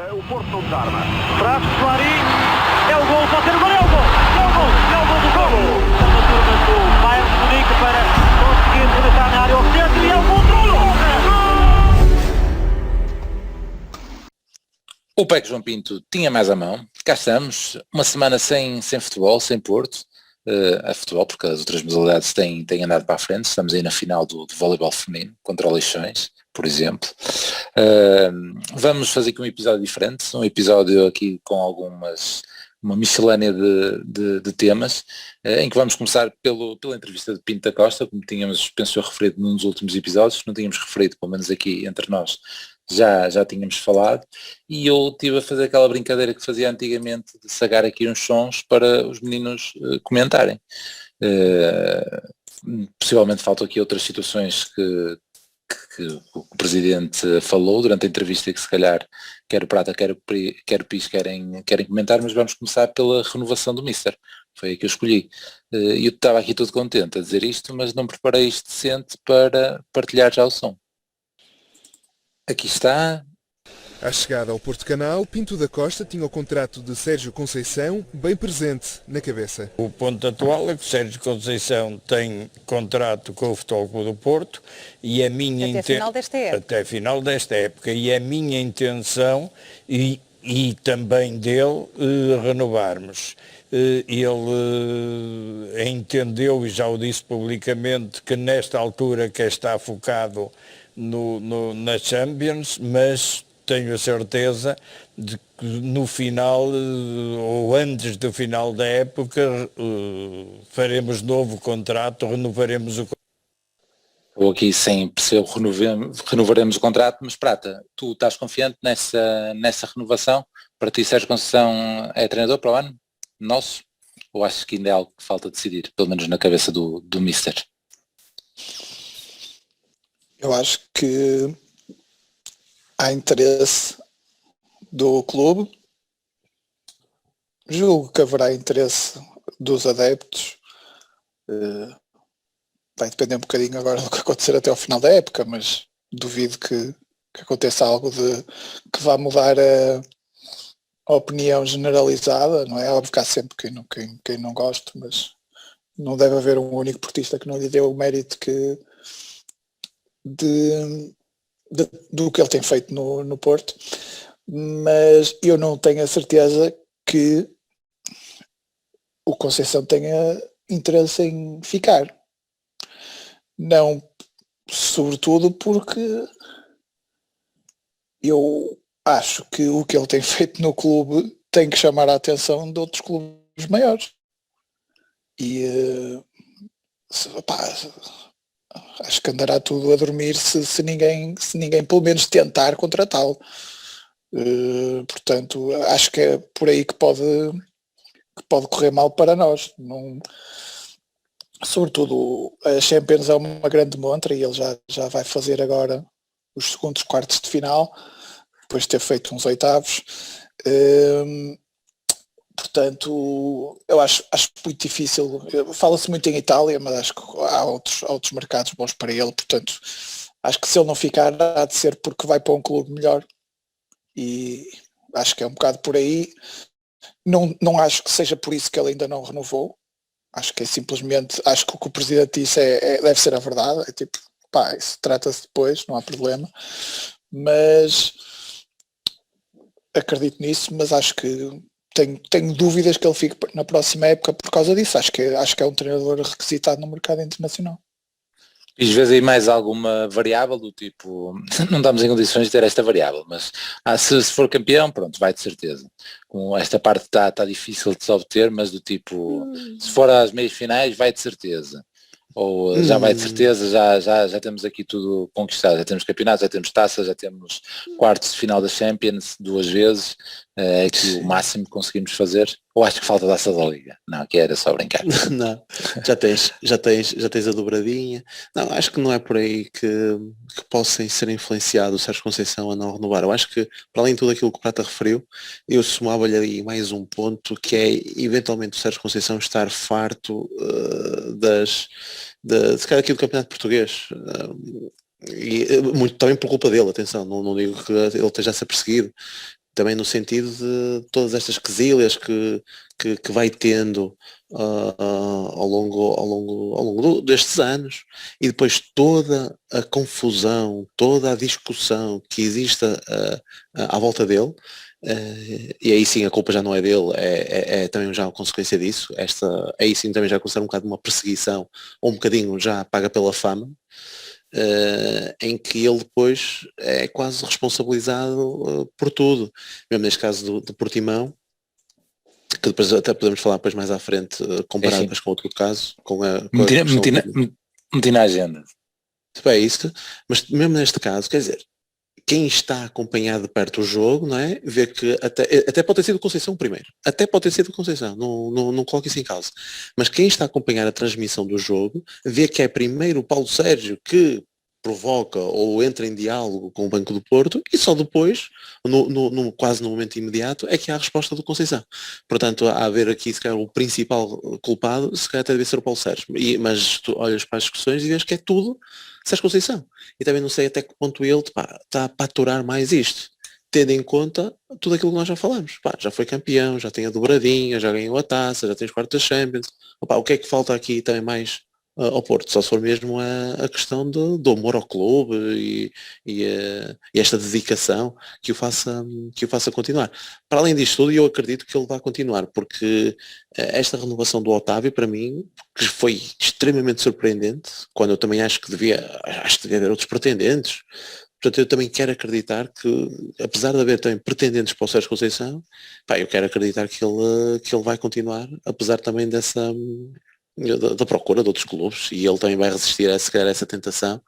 O Porto não desarma. Braço, Clarim, é o gol, pode ser o gol, é o gol, é o gol, é o gol do gol. Está na turma do Bayern de Munique para conseguir rematar na área ao centro e é o gol do gol. O PEC João Pinto tinha mais à mão, cá estamos, uma semana sem futebol, sem Porto, a futebol, porque as outras modalidades têm andado para a frente, estamos aí na final do voleibol feminino, contra o Leixões, por exemplo. Vamos fazer aqui um episódio diferente, um episódio aqui com uma miscelânea de temas, em que vamos começar pela entrevista de Pinto da Costa, como tínhamos, penso eu, referido num dos últimos episódios, não tínhamos referido, pelo menos aqui entre nós, já tínhamos falado, e eu estive a fazer aquela brincadeira que fazia antigamente de sacar aqui uns sons para os meninos comentarem. Possivelmente faltam aqui outras situações que o Presidente falou durante a entrevista e que se calhar quer o Prata, quer o Pis querem comentar, mas vamos começar pela renovação do Mister. Foi a que eu escolhi. E eu estava aqui todo contente a dizer isto, mas não preparei isto decente para partilhar já o som. Aqui está. À chegada ao Porto Canal, Pinto da Costa tinha o contrato de Sérgio Conceição bem presente na cabeça. O ponto atual é que o Sérgio Conceição tem contrato com o Futebol Clube do Porto e a minha até final desta época e a minha intenção e também dele renovarmos. Ele entendeu e já o disse publicamente que nesta altura que está focado na Champions, mas tenho a certeza de que no final ou antes do final da época faremos novo contrato, renovaremos o contrato. Ou aqui sem perceber, renovaremos o contrato, mas Prata, tu estás confiante nessa renovação? Para ti Sérgio Conceição é treinador para o ano? Nosso? Ou achas que ainda é algo que falta decidir, pelo menos na cabeça do Mister? Eu acho que há interesse do clube, julgo que haverá interesse dos adeptos, vai depender um bocadinho agora do que acontecer até ao final da época, mas duvido que aconteça algo que vá mudar a opinião generalizada, não é? Óbvio que há sempre quem não gosta, mas não deve haver um único portista que não lhe dê o mérito do que ele tem feito no Porto, mas eu não tenho a certeza que o Conceição tenha interesse em ficar. Não, sobretudo porque eu acho que o que ele tem feito no clube tem que chamar a atenção de outros clubes maiores. E acho que andará tudo a dormir se ninguém pelo menos tentar contratá-lo. Portanto, acho que é por aí que pode correr mal para nós. Sobretudo a Champions é uma grande montra e ele já vai fazer agora os segundos quartos de final, depois de ter feito uns oitavos. Portanto, eu acho muito difícil. Fala-se muito em Itália, mas acho que há outros mercados bons para ele. Portanto, acho que se ele não ficar, há de ser porque vai para um clube melhor. E acho que é um bocado por aí. Não acho que seja por isso que ele ainda não renovou. Acho que é simplesmente, acho que o que o Presidente disse deve ser a verdade. É tipo, isso trata-se depois, não há problema. Mas acredito nisso, mas acho que tenho dúvidas que ele fique na próxima época por causa disso. Acho que é um treinador requisitado no mercado internacional. E às vezes aí mais alguma variável do tipo, não estamos em condições de ter esta variável, mas se for campeão, pronto, vai de certeza. Com esta parte está difícil de se obter, mas do tipo, se for às meias finais, vai de certeza. Ou já vai de certeza, já temos aqui tudo conquistado, já temos campeonatos, já temos taças, já temos quartos de final da Champions 2 vezes, é aqui o máximo que conseguimos fazer. Ou acho que falta da taça da Liga? Não, que era só brincar. Não, já tens a dobradinha. Não, acho que não é por aí que possam ser influenciado o Sérgio Conceição a não renovar. Eu acho que, para além de tudo aquilo que o Prata referiu, eu somava-lhe aí mais um ponto, que é eventualmente o Sérgio Conceição estar farto se calhar aqui do Campeonato Português. E muito também por culpa dele, atenção, não digo que ele esteja a ser perseguido, também no sentido de todas estas quesilhas que vai tendo ao longo destes anos, e depois toda a confusão, toda a discussão que existe à volta dele. E aí sim a culpa já não é dele, é também já a consequência disso. Aí sim também já considero um bocado uma perseguição, ou um bocadinho já paga pela fama, em que ele depois é quase responsabilizado por tudo, mesmo neste caso do Portimão, que depois até podemos falar depois mais à frente, comparado depois com outro caso, com a Meti na agenda. é isso, mas mesmo neste caso, quer dizer, quem está a acompanhar de perto o jogo, não é? Vê que até pode ter sido Conceição primeiro. Até pode ter sido Conceição, não coloque isso em causa. Mas quem está a acompanhar a transmissão do jogo, vê que é primeiro o Paulo Sérgio que provoca ou entra em diálogo com o Banco do Porto, e só depois, quase no momento imediato, é que há a resposta do Conceição. Portanto, a haver aqui, se calhar, o principal culpado, se calhar até deve ser o Paulo Sérgio. Mas tu olhas para as discussões e vês que é tudo Sérgio Conceição. E também não sei até que ponto ele está para aturar mais isto, tendo em conta tudo aquilo que nós já falamos. Já foi campeão, já tem a dobradinha, já ganhou a taça, já tem os quartos da Champions. O que é que falta aqui também mais ao Porto? Só se for mesmo a questão do amor ao clube e esta dedicação que o faça continuar. Para além disto tudo, eu acredito que ele vai continuar, porque esta renovação do Otávio, para mim, que foi extremamente surpreendente, quando eu também acho que devia haver outros pretendentes. Portanto, eu também quero acreditar que, apesar de haver também pretendentes para o Sérgio Conceição, eu quero acreditar que ele vai continuar, apesar também da procura de outros clubes, e ele também vai resistir a essa tentação,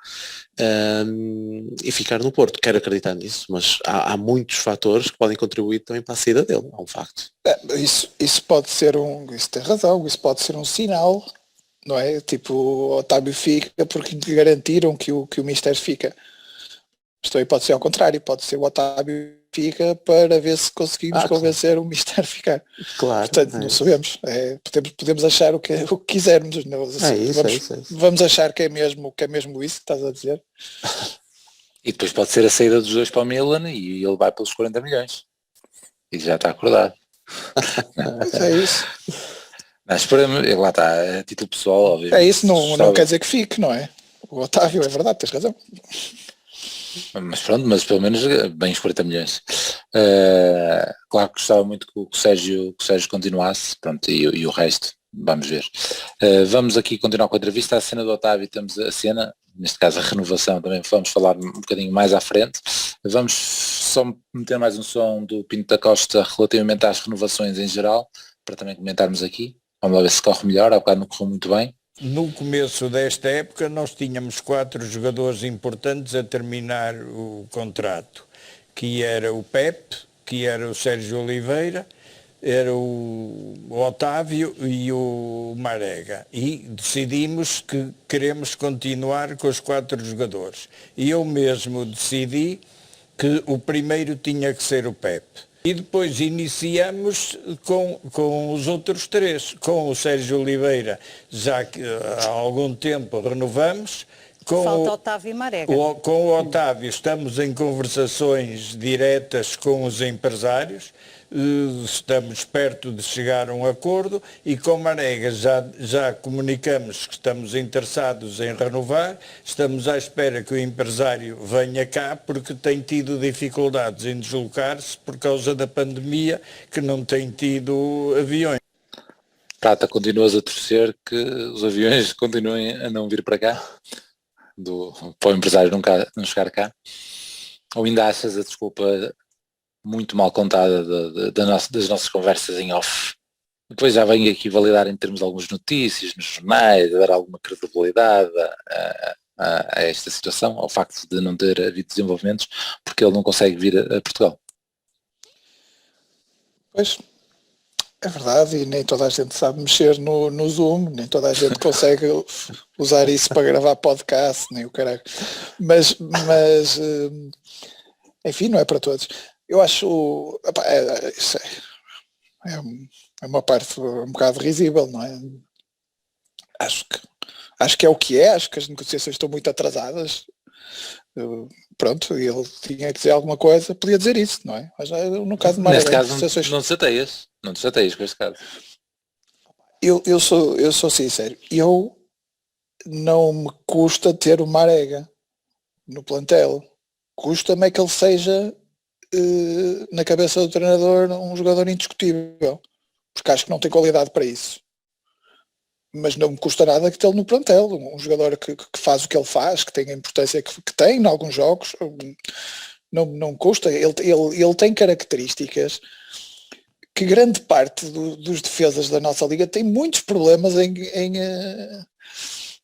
e ficar no Porto. Quero acreditar nisso, mas há muitos fatores que podem contribuir também para a saída dele, é um facto. Isso pode ser isso tem razão, isso pode ser um sinal, não é? Tipo, o Otávio fica porque garantiram que o Mister fica. Isto aí pode ser ao contrário, pode ser o Otávio fica para ver se conseguimos convencer o Mister a ficar. Claro. Portanto, não sabemos. Podemos achar o que quisermos. Não, vamos achar que é mesmo isso que estás a dizer. E depois pode ser a saída dos dois para o Milan e ele vai pelos 40 milhões. E já está acordado. Mas é isso. Mas lá está, a título pessoal, óbvio. É isso, não quer dizer que fique, não é? O Otávio, é verdade, tens razão. Mas pronto, mas pelo menos bem os 40 milhões. Claro que gostava muito que o Sérgio continuasse, pronto, e o resto, vamos ver. Vamos aqui continuar com a entrevista. A cena do Otávio, temos a cena, neste caso a renovação, também vamos falar um bocadinho mais à frente. Vamos só meter mais um som do Pinto da Costa relativamente às renovações em geral, para também comentarmos aqui. Vamos lá ver se corre melhor, há bocado não correu muito bem. No começo desta época nós tínhamos 4 jogadores importantes a terminar o contrato, que era o Pepe, que era o Sérgio Oliveira, era o Otávio e o Marega. E decidimos que queremos continuar com os 4 jogadores. E eu mesmo decidi que o primeiro tinha que ser o Pepe. E depois iniciamos com os outros 3, com o Sérgio Oliveira, já que há algum tempo renovamos. Falta Otávio e Marega. Com o Otávio estamos em conversações diretas com os empresários, estamos perto de chegar a um acordo, e com Marega já comunicamos que estamos interessados em renovar, estamos à espera que o empresário venha cá, porque tem tido dificuldades em deslocar-se por causa da pandemia, que não tem tido aviões. Prata, continuas a torcer que os aviões continuem a não vir para cá, para o empresário não chegar cá, ou ainda achas a desculpa muito mal contada das nossas conversas em off? Depois já venho aqui validar em termos de algumas notícias nos jornais, dar alguma credibilidade a esta situação, ao facto de não ter havido desenvolvimentos, porque ele não consegue vir a Portugal. Pois, é verdade, e nem toda a gente sabe mexer no Zoom, nem toda a gente consegue usar isso para gravar podcast, nem o caralho. Mas enfim, não é para todos. Eu acho, isso é uma parte um bocado risível, não é? Acho que é o que é, acho que as negociações estão muito atrasadas. pronto, ele tinha que dizer alguma coisa, podia dizer isso, não é? Mas no caso de Neste Marega, caso não te chateias com este caso. eu sou sincero, eu não me custa ter o Marega no plantel. Custa-me é que ele seja, na cabeça do treinador, um jogador indiscutível, porque acho que não tem qualidade para isso. Mas não me custa nada que tê-lo no plantel, um jogador que faz o que ele faz, que tem a importância que tem em alguns jogos, não custa. Ele tem características que grande parte dos defesas da nossa liga tem muitos problemas em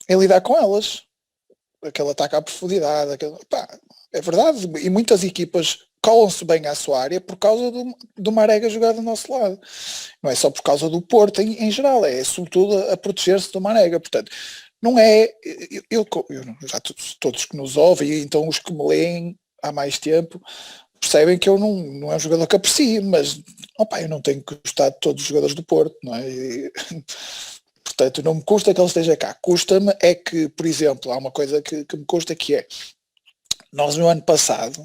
lidar com elas. Aquele ataque à profundidade, é verdade, e muitas equipas colam-se bem à sua área por causa do Marega jogar do nosso lado. Não é só por causa do Porto em geral, é sobretudo a proteger-se do Marega. Portanto, não é, eu já todos que nos ouvem, e então os que me leem há mais tempo, percebem que eu não é um jogador que aprecio, mas eu não tenho que gostar de todos os jogadores do Porto, não é? Portanto, não me custa que ele esteja cá. Custa-me é que, por exemplo, há uma coisa que me custa, que é, nós no ano passado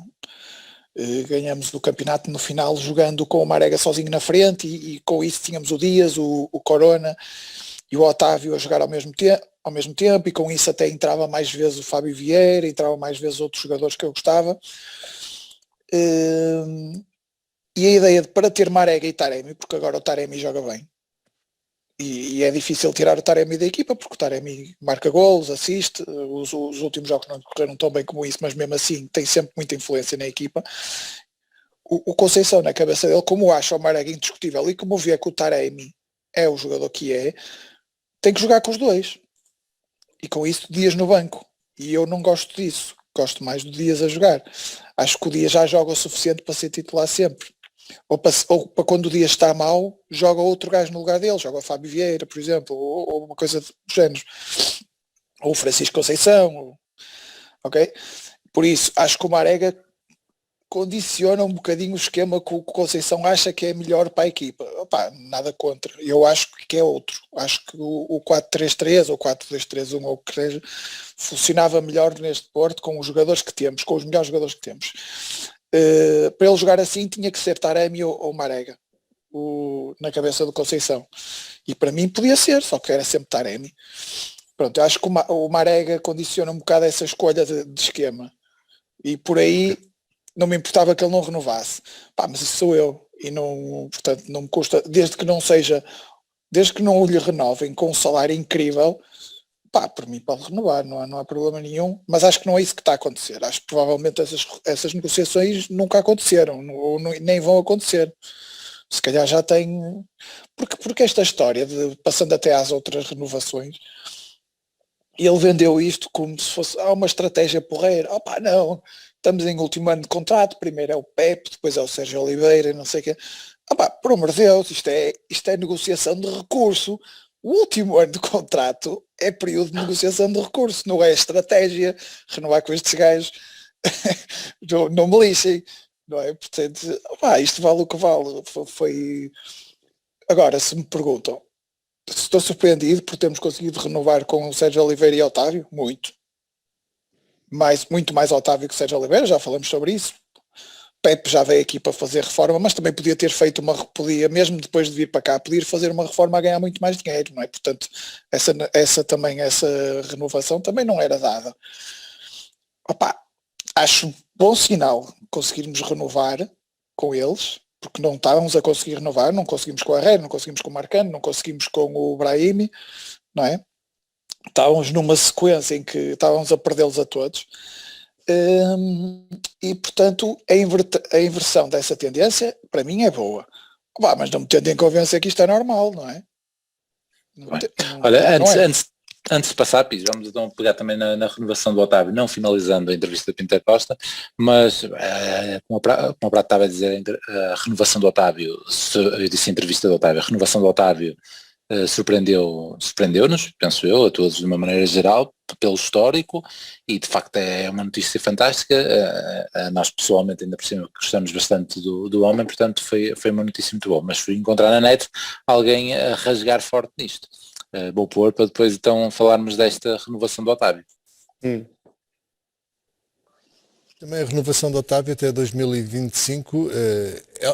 ganhamos o campeonato no final jogando com o Marega sozinho na frente, e com isso tínhamos o Dias, o Corona e o Otávio a jogar ao mesmo tempo, e com isso até entrava mais vezes o Fábio Vieira, entrava mais vezes outros jogadores que eu gostava. E a ideia para ter Marega e Taremi, porque agora o Taremi joga bem, e é difícil tirar o Taremi da equipa, porque o Taremi marca golos, assiste, os últimos jogos não correram tão bem como isso, mas mesmo assim tem sempre muita influência na equipa. O Conceição, na cabeça dele, como acha o Marega indiscutível e como vê que o Taremi é o jogador que é, tem que jogar com os dois, e com isso Dias no banco, e eu não gosto disso, gosto mais do Dias a jogar. Acho que o Dias já joga o suficiente para ser titular sempre. Ou para quando o Dias está mal, joga outro gajo no lugar dele, joga o Fábio Vieira, por exemplo, ou uma coisa do género, ou o Francisco Conceição, ok? Por isso, acho que o Marega condiciona um bocadinho o esquema que o Conceição acha que é melhor para a equipa. Nada contra, eu acho que é outro. Acho que o 4-3-3 ou 4-2-3-1 ou o que seja, funcionava melhor neste Porto, com os jogadores que temos, com os melhores jogadores que temos. Para ele jogar assim tinha que ser Taremi ou Marega na cabeça do Conceição, e para mim podia ser, só que era sempre Taremi. Pronto, eu acho que o Marega condiciona um bocado essa escolha de esquema, e por aí não me importava que ele não renovasse, mas isso sou eu, e não, portanto não me custa, desde que não lhe renovem com um salário incrível, por mim pode renovar, não há problema nenhum, mas acho que não é isso que está a acontecer. Acho que provavelmente essas negociações nunca aconteceram, ou nem vão acontecer. Se calhar já tem, porque esta história de passando até às outras renovações, ele vendeu isto como se fosse uma estratégia porreira. Não, estamos em último ano de contrato, primeiro é o Pepe, depois é o Sérgio Oliveira, não sei o quê. Por amor de Deus, isto é negociação de recurso. O último ano de contrato é período de negociação de recurso, não é estratégia. Renovar com estes gajos, não me lixem, não é? Portanto, isto vale o que vale. Foi. Agora, se me perguntam, estou surpreendido por termos conseguido renovar com o Sérgio Oliveira e Otávio, muito mais Otávio que Sérgio Oliveira, já falamos sobre isso. Pepe já veio aqui para fazer reforma, mas também podia ter feito podia, mesmo depois de vir para cá, podia fazer uma reforma a ganhar muito mais dinheiro, não é? Portanto, essa renovação também não era dada. Acho bom sinal conseguirmos renovar com eles, porque não estávamos a conseguir renovar, não conseguimos com o Herrera, não conseguimos com o Marcano, não conseguimos com o Brahimi, não é? Estávamos numa sequência em que estávamos a perdê-los a todos. E portanto a inversão dessa tendência para mim é boa, mas não me tentem convencer que isto é normal, não é? Olha, antes de passar, Pires, vamos então pegar também na renovação do Otávio, não finalizando a entrevista da Pinto da Costa, mas como o Prato estava a dizer, a renovação do Otávio, eu disse a entrevista do Otávio, a renovação do Otávio surpreendeu-nos, penso eu, a todos de uma maneira geral, pelo histórico, e de facto é uma notícia fantástica. Nós pessoalmente ainda por cima gostamos bastante do homem, portanto foi uma notícia muito boa, mas fui encontrar na net alguém a rasgar forte nisto. Vou pôr para depois então falarmos desta renovação do Otávio. Também a renovação do Otávio até 2025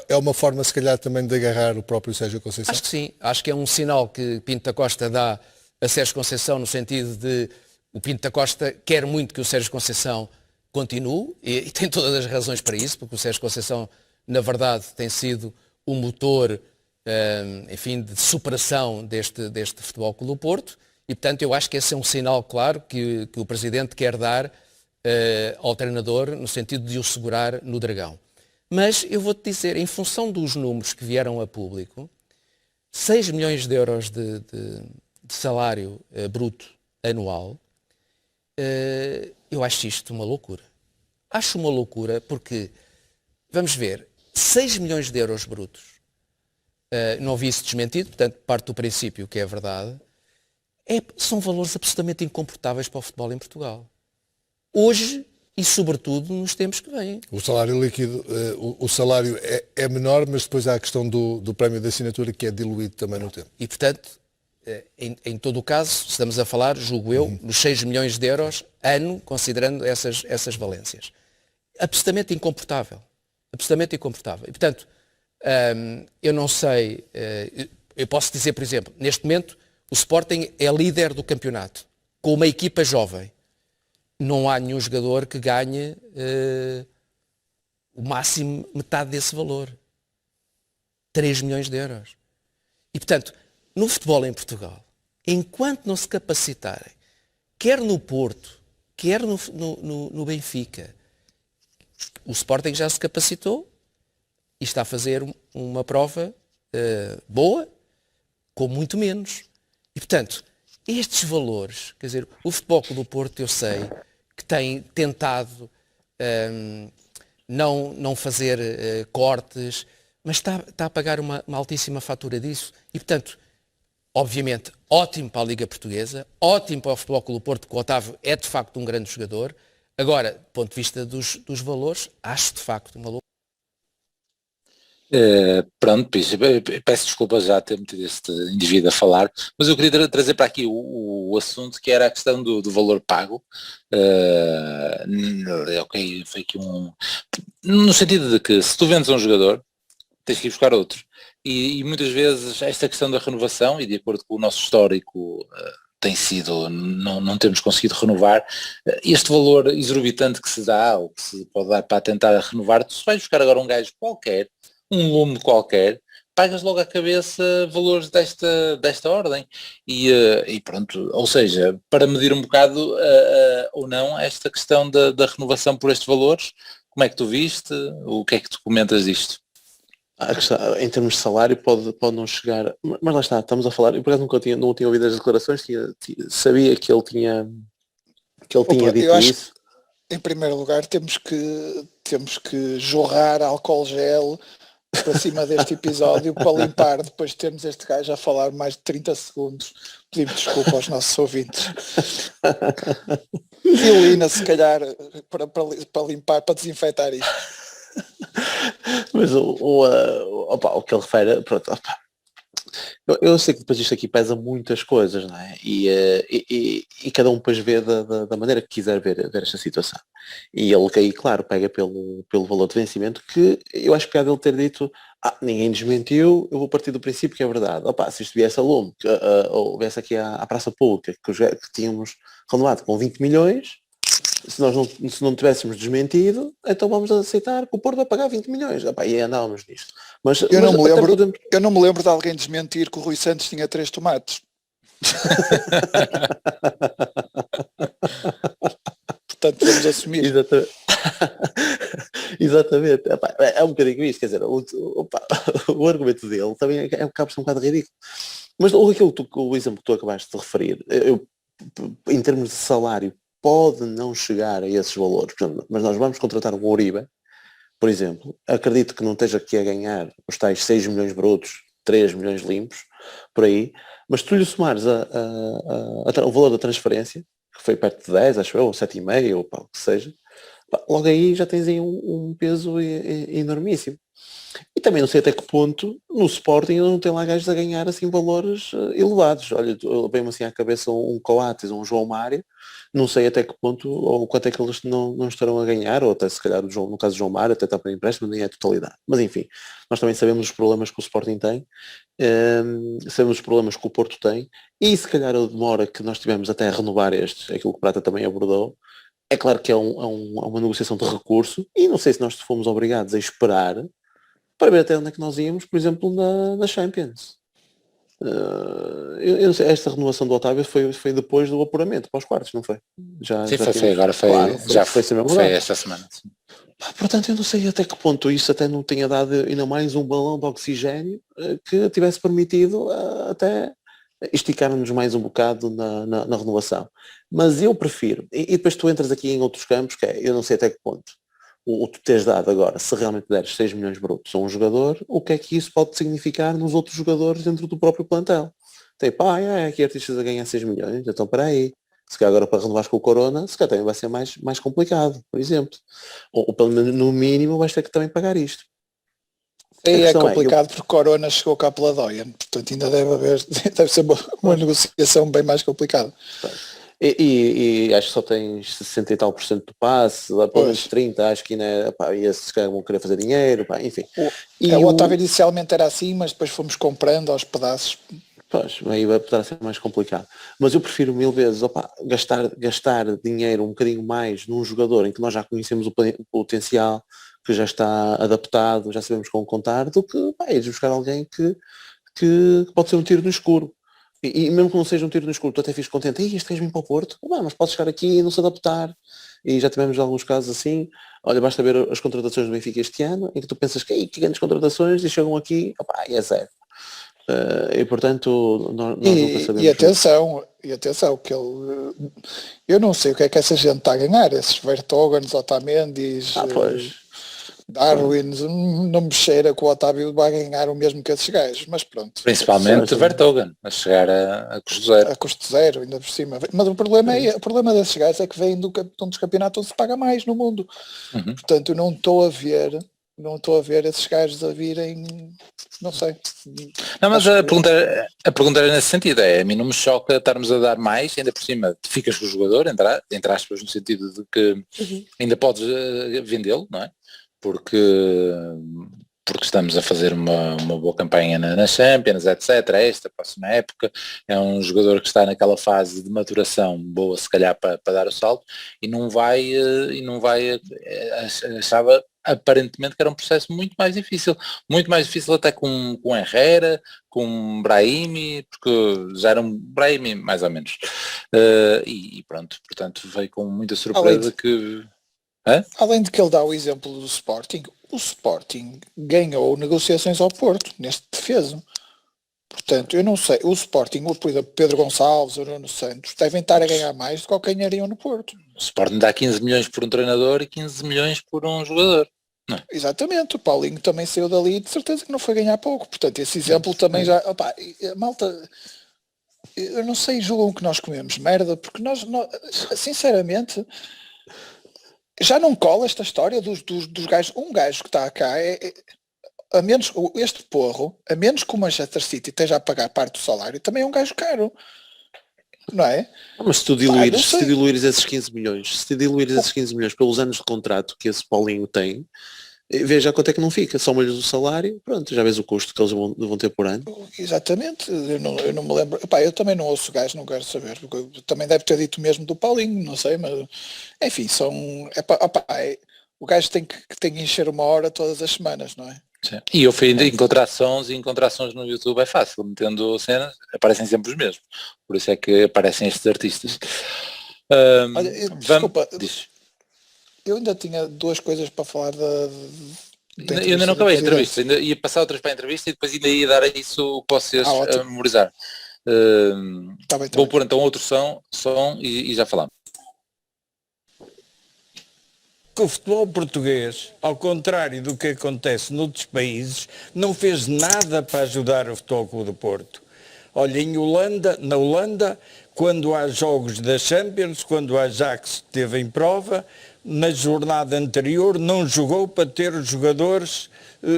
é uma forma, se calhar, também de agarrar o próprio Sérgio Conceição? Acho que sim. Acho que é um sinal que Pinto da Costa dá a Sérgio Conceição, no sentido de o Pinto da Costa quer muito que o Sérgio Conceição continue e tem todas as razões para isso, porque o Sérgio Conceição, na verdade, tem sido o motor, enfim, de superação deste Futebol Clube do Porto e, portanto, eu acho que esse é um sinal claro que o Presidente quer dar ao treinador no sentido de o segurar no Dragão. Mas eu vou-te dizer, em função dos números que vieram a público, 6 milhões de euros de salário bruto anual, eu acho isto uma loucura. Acho uma loucura porque, vamos ver, 6 milhões de euros brutos, não vi isso desmentido, portanto parte do princípio que é verdade, são valores absolutamente incomportáveis para o futebol em Portugal. Hoje e sobretudo nos tempos que vêm. O salário líquido, o salário é menor, mas depois há a questão do prémio de assinatura que é diluído também no tempo. E portanto, em todo o caso, estamos a falar, julgo eu, nos 6 milhões de euros ano, considerando essas valências. Absolutamente incomportável. Absolutamente incomportável. E portanto, eu não sei, eu posso dizer, por exemplo, neste momento o Sporting é líder do campeonato, com uma equipa jovem. Não há nenhum jogador que ganhe o máximo metade desse valor. 3 milhões de euros. E, portanto, no futebol em Portugal, enquanto não se capacitarem, quer no Porto, quer no Benfica, o Sporting já se capacitou e está a fazer uma prova boa, com muito menos. E, portanto, estes valores, quer dizer, o Futebol Clube do Porto, eu sei que tem tentado não fazer cortes, mas está a pagar uma altíssima fatura disso. E, portanto, obviamente, ótimo para a Liga Portuguesa, ótimo para o Futebol Clube do Porto, porque o Otávio é de facto um grande jogador. Agora, do ponto de vista dos valores, acho de facto uma loucura. Pronto, peço desculpa já ter metido este indivíduo a falar, mas eu queria trazer para aqui o assunto que era a questão do valor pago. Ok, foi aqui no sentido de que se tu vendes um jogador, tens que ir buscar outro. E muitas vezes esta questão da renovação, e de acordo com o nosso histórico, tem sido, não temos conseguido renovar, este valor exorbitante que se dá, ou que se pode dar para tentar renovar, tu se vais buscar agora um gajo qualquer, um lume qualquer, pagas logo à cabeça valores desta ordem e pronto, ou seja, para medir um bocado ou não esta questão da renovação por estes valores, como é que tu viste, o que é que tu comentas disto? A questão, em termos de salário pode não chegar, mas lá está, estamos a falar, eu por acaso não tinha ouvido as declarações, sabia que ele tinha dito isso. Em primeiro lugar temos que jorrar álcool gel para cima deste episódio para limpar, depois de termos este gajo a falar mais de 30 segundos. Pedimos desculpa aos nossos ouvintes. Violina, se calhar, para limpar, para desinfetar isto. Mas o que ele refere, pronto, eu sei que depois isto aqui pesa muitas coisas, não é? E cada um depois vê da maneira que quiser ver esta situação. E ele aí, claro, pega pelo valor de vencimento, que eu acho que é dele ter dito, ninguém desmentiu, eu vou partir do princípio que é verdade. Se isto viesse a lume, ou viesse aqui à praça pública, que tínhamos renovado com 20 milhões, se não tivéssemos desmentido, então vamos aceitar que o Porto vai pagar 20 milhões. E andávamos nisto. Eu não me lembro de alguém desmentir que o Rui Santos tinha 3 tomates. Portanto, vamos assumir. Exatamente. É um bocadinho isso, quer dizer, o argumento dele também acaba por ser um bocado ridículo. Mas o exemplo que tu acabaste de referir, em termos de salário, pode não chegar a esses valores, mas nós vamos contratar um Uribe, por exemplo, acredito que não esteja aqui a ganhar os tais 6 milhões brutos, 3 milhões limpos, por aí, mas tu lhe somares o valor da transferência, que foi perto de 10, acho eu, ou 7,5, ou o que seja, logo aí já tens aí um peso enormíssimo. E também não sei até que ponto no Sporting não tem lá gajos a ganhar assim valores elevados. Olha, vem-me assim à cabeça um Coates, um João Mário, não sei até que ponto ou quanto é que eles não estarão a ganhar, ou até se calhar no caso do João Mário até está para empréstimo, nem é a totalidade. Mas enfim, nós também sabemos os problemas que o Sporting tem, sabemos os problemas que o Porto tem, e se calhar a demora que nós tivemos até a renovar estes, aquilo que o Prata também abordou, é claro que é uma negociação de recurso, e não sei se nós fomos obrigados a esperar para ver até onde é que nós íamos, por exemplo, na Champions. Eu não sei, esta renovação do Otávio foi depois do apuramento para os quartos, não foi? Sim, foi agora, claro, já foi esta semana. Sim. Portanto, eu não sei até que ponto isso até não tenha dado ainda mais um balão de oxigênio que tivesse permitido até esticar-nos mais um bocado na renovação. Mas eu prefiro, e depois tu entras aqui em outros campos, que é, eu não sei até que ponto, o tu teres dado agora, se realmente deres 6 milhões brutos a um jogador, o que é que isso pode significar nos outros jogadores dentro do próprio plantel? Tipo, aqui artistas a ganhar 6 milhões, então para aí. Se calhar agora para renovar com o Corona, se calhar também vai ser mais complicado, por exemplo. Ou pelo menos no mínimo vais ter que também pagar isto. E é complicado porque Corona chegou cá pela Doia, portanto ainda deve ser uma negociação bem mais complicada. E acho que só tens 60 e tal % do passe, lá para os 30, acho que ainda se calhar vão querer fazer dinheiro, pá, enfim. O Otávio inicialmente era assim, mas depois fomos comprando aos pedaços. Pois, aí vai poder ser mais complicado. Mas eu prefiro 1000 vezes gastar dinheiro um bocadinho mais num jogador em que nós já conhecemos o potencial, que já está adaptado, já sabemos como contar, do que ir buscar alguém que pode ser um tiro no escuro. E mesmo que não seja um tiro no escuro, tu até fiz contente, este gajo vem para o Porto, mas pode chegar aqui e não se adaptar. E já tivemos alguns casos assim. Olha, basta ver as contratações do Benfica este ano, em que tu pensas que grandes contratações e chegam aqui, e é zero. E portanto nós nunca sabemos. E atenção que eu não sei o que é que essa gente está a ganhar, esses Vertongans, Otamendi, Darwin, não me cheira que o Otávio vai ganhar o mesmo que esses gajos, mas pronto. Principalmente Vertonghen, a chegar a custo zero. A custo zero, ainda por cima. Mas o problema desses gajos é que vêm de um dos campeonatos onde se paga mais no mundo. Portanto, eu não estou a ver esses gajos a virem, não sei. Não, mas a pergunta era nesse sentido, a mim não me choca estarmos a dar mais, ainda por cima ficas com o jogador, entre aspas, no sentido de que ainda podes vendê-lo, não é? Porque estamos a fazer uma boa campanha na Champions, etc. Esta próxima época é um jogador que está naquela fase de maturação boa, se calhar para dar o salto, e não vai achava aparentemente que era um processo muito mais difícil até com Herrera, com Brahimi, porque já era um Brahimi mais ou menos, e pronto, portanto veio com muita surpresa Além de que ele dá o exemplo do Sporting, o Sporting ganhou negociações ao Porto, neste defeso. Portanto, eu não sei, o Sporting, por exemplo, Pedro Gonçalves, o Nuno Santos, devem estar a ganhar mais do que o que ganhariam no Porto. O Sporting dá 15 milhões por um treinador e 15 milhões por um jogador. Não é? Exatamente, o Paulinho também saiu dali e de certeza que não foi ganhar pouco. Portanto, esse exemplo também já... malta, eu não sei, julgam que nós comemos merda, porque nós sinceramente... Já não cola esta história dos gajos. Um gajo que está cá a menos este porro, a menos que o Manchester City esteja a pagar parte do salário, também é um gajo caro. Não é? Mas se tu diluires esses 15 milhões pelos anos de contrato que esse Paulinho tem, veja quanto é que não fica, soma-lhes o salário, pronto, já vês o custo que eles vão ter por ano. Exatamente, eu não me lembro, eu também não ouço gajo, não quero saber, porque também deve ter dito mesmo do Paulinho, não sei, mas enfim, o gajo tem que encher uma hora todas as semanas, não é? Sim. E eu fui encontrar sons no YouTube é fácil, metendo cenas, aparecem sempre os mesmos, por isso é que aparecem estes artistas. Olha, desculpa, eu ainda tinha duas coisas para falar eu ainda não acabei a entrevista, ainda ia passar outras para a entrevista e depois ainda ia dar isso o que vocês a memorizar. Vou pôr então outro som e já falamos. O futebol português, ao contrário do que acontece noutros países, não fez nada para ajudar o Futebol Clube do Porto. Olha, na Holanda, quando há jogos da Champions, quando a Ajax esteve em prova, na jornada anterior não jogou para ter os jogadores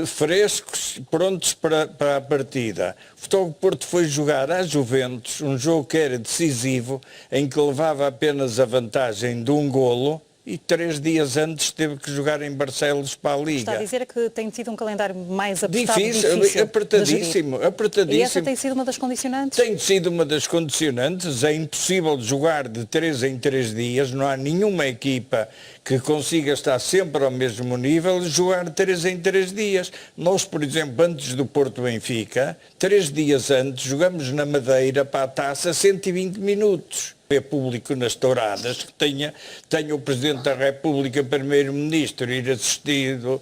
frescos, prontos para a partida. O Futebol do Porto foi jogar à Juventus, um jogo que era decisivo, em que levava apenas a vantagem de um golo, e 3 dias antes teve que jogar em Barcelos para a Liga. Está a dizer que tem tido um calendário mais apertado, difícil apertadíssimo. E essa tem sido uma das condicionantes? Tem sido uma das condicionantes. É impossível jogar de 3 em 3 dias. Não há nenhuma equipa que consiga estar sempre ao mesmo nível e jogar de 3 em 3 dias. Nós, por exemplo, antes do Porto Benfica, 3 dias antes, jogamos na Madeira para a Taça 120 minutos. É público nas touradas, que tenha o Presidente da República, Primeiro-Ministro, ir assistido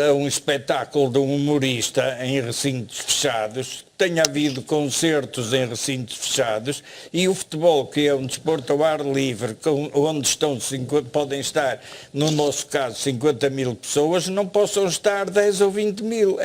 a um espetáculo de um humorista em recintos fechados, tenha havido concertos em recintos fechados, e o futebol, que é um desporto ao ar livre, onde podem estar, no nosso caso, 50 mil pessoas, não possam estar 10 ou 20 mil.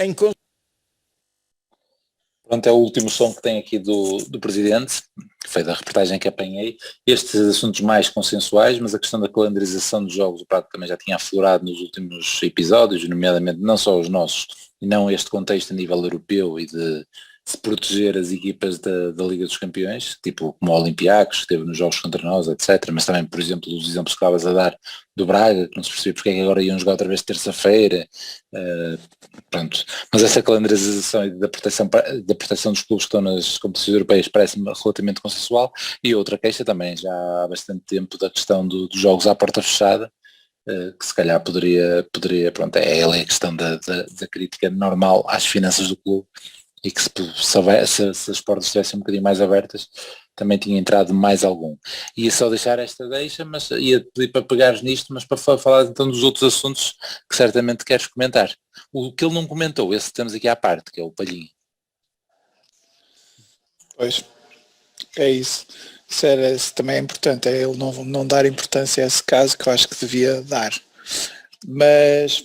Pronto, é o último som que tem aqui do Presidente, que foi da reportagem que apanhei. Estes assuntos mais consensuais, mas a questão da calendarização dos jogos, o Prato também já tinha aflorado nos últimos episódios, nomeadamente não só os nossos, e não este contexto a nível europeu e de se proteger as equipas da Liga dos Campeões, tipo como o Olympiacos, que esteve nos jogos contra nós, etc. Mas também, por exemplo, os exemplos que estavas a dar do Braga, que não se percebia porque é que agora iam jogar outra vez terça-feira. Pronto. Mas essa calendarização e da proteção dos clubes que estão nas competições europeias parece-me relativamente consensual. E outra queixa também, já há bastante tempo, da questão dos jogos à porta fechada, que se calhar poderia pronto, é a questão da crítica normal às finanças do clube, e que se as portas estivessem um bocadinho mais abertas, também tinha entrado mais algum. Ia só deixar esta deixa, mas ia pedir para pegares nisto, mas para falar então dos outros assuntos que certamente queres comentar. O que ele não comentou, esse que temos aqui à parte, que é o Palhinha. Pois, é isso. Isso também é importante, é ele não dar importância a esse caso, que eu acho que devia dar. Mas...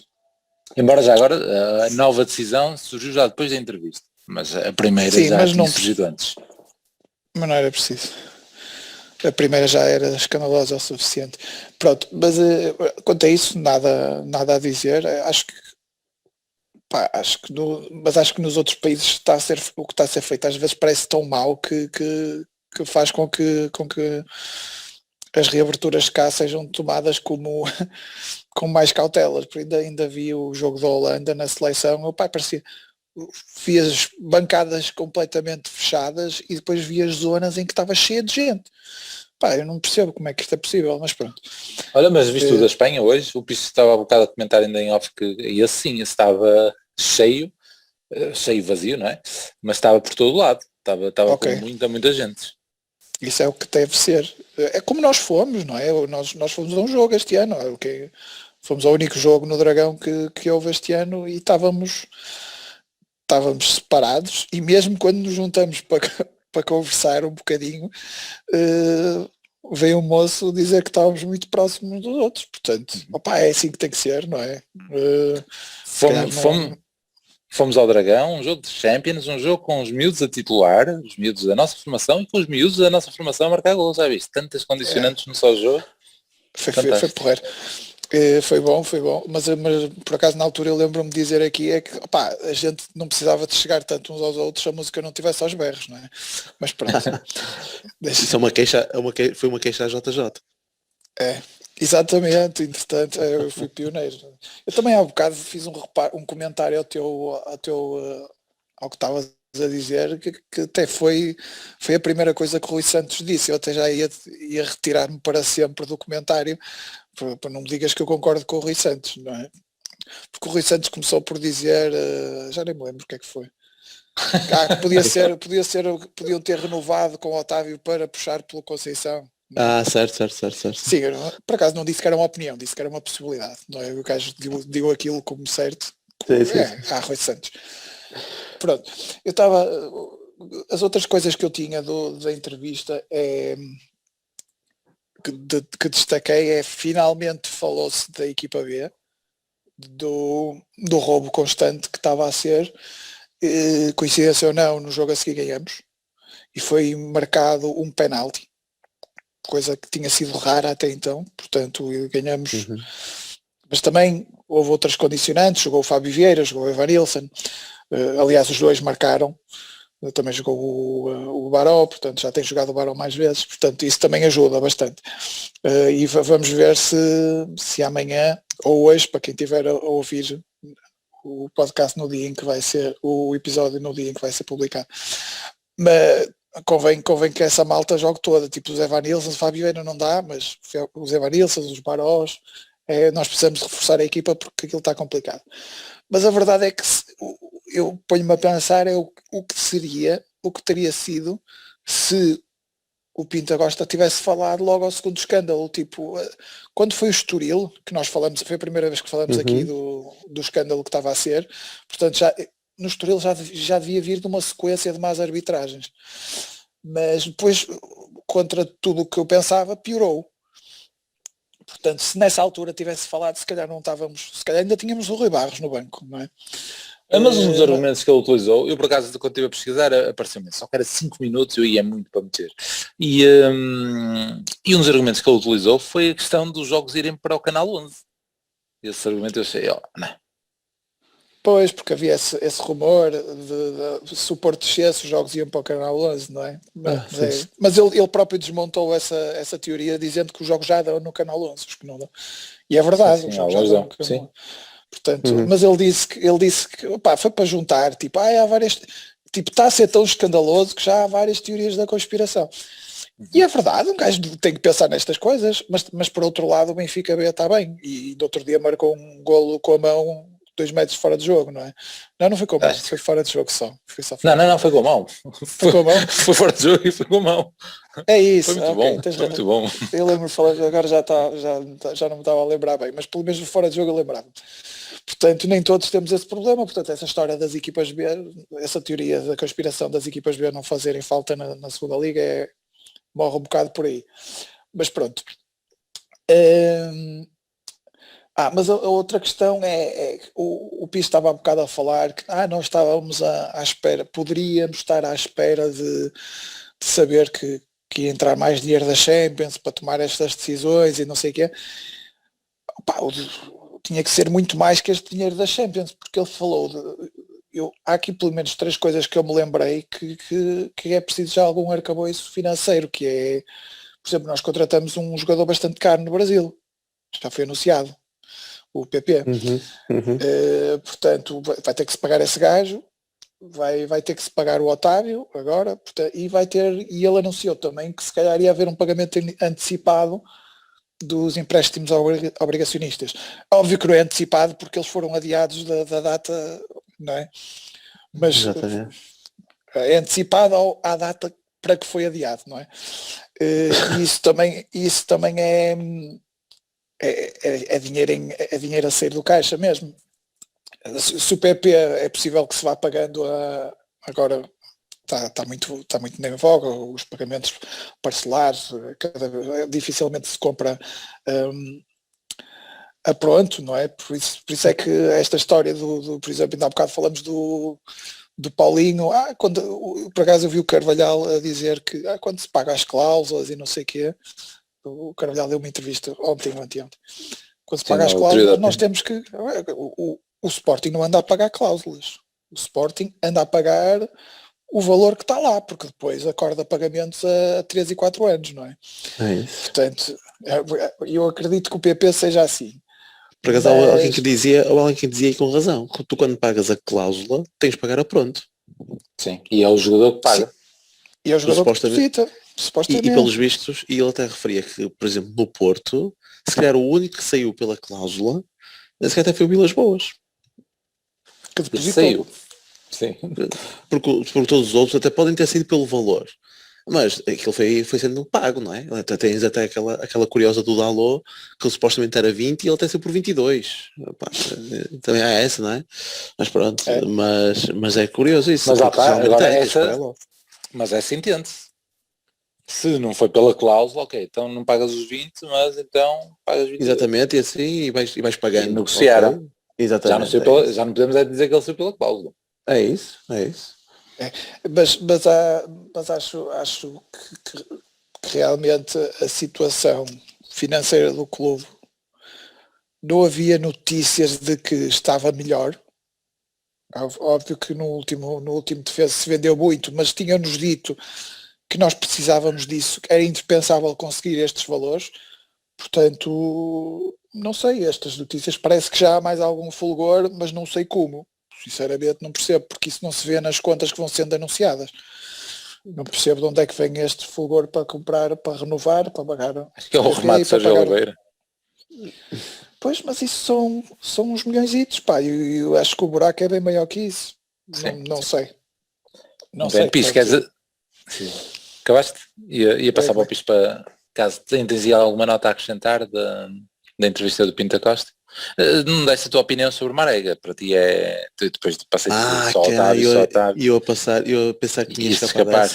Embora já agora a nova decisão surgiu já depois da entrevista, mas a primeira já tinha surgido antes. Mas não era preciso. A primeira já era escandalosa o suficiente. Pronto, mas quanto a isso, nada a dizer. Acho que nos outros países o que está a ser feito às vezes parece tão mau que faz com que as reaberturas cá sejam tomadas com mais cautelas. Porque ainda vi o jogo da Holanda na seleção, parecia, vias bancadas completamente fechadas e depois vias zonas em que estava cheia de gente. Eu não percebo como é que isto é possível, mas pronto. Olha, mas visto o da Espanha hoje, o Piso estava há bocado a comentar ainda em off que esse estava cheio vazio, não é? Mas estava por todo lado, estava okay, com muita gente. Isso é o que deve ser. É como nós fomos, não é? Nós fomos a um jogo este ano, fomos ao único jogo no Dragão que houve este ano e estávamos separados, e mesmo quando nos juntamos para conversar um bocadinho, veio um moço dizer que estávamos muito próximos dos outros. Portanto, é assim que tem que ser, não é? Fomos ao Dragão, um jogo de Champions, um jogo com os miúdos a titular, os miúdos da nossa formação, e com os miúdos da nossa formação a marcar gols, já viste? Tantas condicionantes no só jogo. Foi porreiro. Foi bom, mas por acaso na altura eu lembro-me de dizer aqui que a gente não precisava de chegar tanto uns aos outros se a música não tivesse aos berros, não é? Mas pronto. Isso é uma queixa, foi uma queixa à JJ. Exatamente, entretanto eu fui pioneiro. Eu também há bocado fiz um comentário ao que estavas a dizer, que até foi a primeira coisa que o Rui Santos disse. Eu até já ia retirar-me para sempre do comentário, para não me digas que eu concordo com o Rui Santos, não é? Porque o Rui Santos começou por dizer, já nem me lembro o que é que foi, que podiam ter renovado com o Otávio para puxar pelo Conceição. Certo. Sim, por acaso não disse que era uma opinião, disse que era uma possibilidade, não é? O gajo digo aquilo como certo. Sim. Rui Santos. Pronto, eu estava... As outras coisas que eu tinha da entrevista que destaquei finalmente falou-se da equipa B, do roubo constante que estava a ser, coincidência ou não, no jogo a seguir ganhamos, e foi marcado um penalti coisa que tinha sido rara até então, portanto ganhamos, mas também houve outras condicionantes, jogou o Fábio Vieira, jogou o Evanilson, aliás os dois marcaram, também jogou o Baró, portanto já tem jogado o Baró mais vezes, portanto isso também ajuda bastante. E vamos ver se amanhã ou hoje, para quem tiver a ouvir o podcast no dia em que vai ser, o episódio no dia em que vai ser publicado, mas convém que essa malta jogue toda, tipo os Evanilson, o Fábio Vieira não dá, mas os Evanilson, os Barós, nós precisamos reforçar a equipa porque aquilo está complicado. Mas a verdade é que eu ponho-me a pensar o que teria sido se o Pinto da Costa tivesse falado logo ao segundo escândalo, tipo, quando foi o Estoril, que nós falamos, foi a primeira vez que falamos aqui do escândalo que estava a ser, portanto no Estoril já devia vir de uma sequência de más arbitragens, mas depois, contra tudo o que eu pensava, piorou. Portanto, se nessa altura tivesse falado, se calhar ainda tínhamos o Rui Barros no banco, não é? Mas um dos argumentos que ele utilizou, eu por acaso quando estive a pesquisar apareceu-me, só que era 5 minutos, eu ia muito para meter. E um dos argumentos que ele utilizou foi a questão dos jogos irem para o Canal 11. Esse argumento eu achei, não. Pois, porque havia esse rumor de se o Porto descesse, os jogos iam para o Canal 11, não é? Mas ele próprio desmontou essa teoria dizendo que os jogos já dão no Canal 11, os que não dão. E é verdade, os jogos já dão no Canal 11. Portanto, mas ele disse que foi para juntar, tipo, há várias, tipo, está a ser tão escandaloso que já há várias teorias da conspiração. E é verdade, um gajo tem que pensar nestas coisas, mas por outro lado o Benfica B está bem, e do outro dia marcou um golo com a mão 2 metros fora de jogo, não é? Não foi com a mão, foi fora de jogo só. Foi só fora não, foi com a mão. Foi com a mão? Foi fora de jogo e foi com a mão. É isso. Foi muito bom. Eu lembro de falar, agora já não me estava a lembrar bem, mas pelo menos fora de jogo eu lembrava. Portanto, nem todos temos esse problema, portanto, essa história das equipas B, essa teoria da conspiração das equipas B não fazerem falta na segunda liga morre um bocado por aí. Mas pronto. Mas a outra questão é o Pires estava há bocado a falar que nós estávamos à espera, poderíamos estar à espera de saber que ia entrar mais dinheiro da Champions para tomar estas decisões e não sei o quê. Tinha que ser muito mais que este dinheiro da Champions, porque ele falou há aqui pelo menos 3 coisas que eu me lembrei que é preciso já algum arcabouço financeiro, que é, por exemplo, nós contratamos um jogador bastante caro no Brasil, já foi anunciado, o PP. Portanto, vai ter que se pagar esse gajo, vai ter que se pagar o Otávio agora, portanto, e ele anunciou também que se calhar ia haver um pagamento antecipado dos empréstimos obrigacionistas. Óbvio que não é antecipado porque eles foram adiados da data, não é? Mas exatamente. É antecipado à data para que foi adiado, não é? Isso também é dinheiro a sair do caixa mesmo. Se o PP é possível que se vá pagando agora está muito em voga, os pagamentos parcelares, dificilmente se compra a pronto, não é? Por isso é que esta história por exemplo, ainda há bocado falamos do Paulinho, por acaso eu vi o Carvalhal a dizer que quando se paga as cláusulas e não sei o quê, o Carvalhal deu uma entrevista ontem, quando se paga as cláusulas, nós temos que o Sporting não anda a pagar cláusulas, o Sporting anda a pagar o valor que está lá, porque depois acorda pagamentos a 3 e 4 anos, não é? É isso. Portanto, eu acredito que o PP seja assim. Por acaso há alguém que dizia e com razão, que tu quando pagas a cláusula tens de pagar a pronto. Sim, e é o jogador que paga. Sim. E é o jogador que deposita, supostamente. E pelos vistos, e ele até referia que, por exemplo, no Porto, se calhar o único que saiu pela cláusula, se calhar até foi o Vilas Boas. Que depositou. Sim. Porque todos os outros até podem ter sido pelo valor. Mas aquilo foi sendo pago, não é? Tens até aquela curiosa do Dalot, que ele supostamente era 20 e ele até saiu por 22. Opa, também há essa, não é? Mas pronto, mas é curioso isso. Mas mas essa entende-se. Se não foi pela cláusula, ok, então não pagas os 20, mas então pagas 20. Exatamente, e assim e vais pagando. E negociaram. Okay. Exatamente. Já não podemos dizer que ele saiu pela cláusula. É isso. Mas acho que realmente a situação financeira do clube, não havia notícias de que estava melhor. Óbvio que no último defesa se vendeu muito, mas tinham-nos dito que nós precisávamos disso, que era indispensável conseguir estes valores. Portanto, não sei, estas notícias parece que já há mais algum fulgor, mas não sei como. Sinceramente não percebo, porque isso não se vê nas contas que vão sendo anunciadas. Não percebo de onde é que vem este fulgor para comprar, para renovar, para pagar. Acho que é o remate de Sérgio Oliveira. Pois, mas isso são uns milhões, pá, e eu acho que o buraco é bem maior que isso. Não sei. Não sei. Pisco, quer dizer... Acabaste? Ia passar para o Pisco para... Caso tens alguma nota a acrescentar da entrevista do Pinto da Costa. Não desse a tua opinião sobre Marega, para ti é... Depois de passar só Otávio. Eu a pensar que tinha escapar.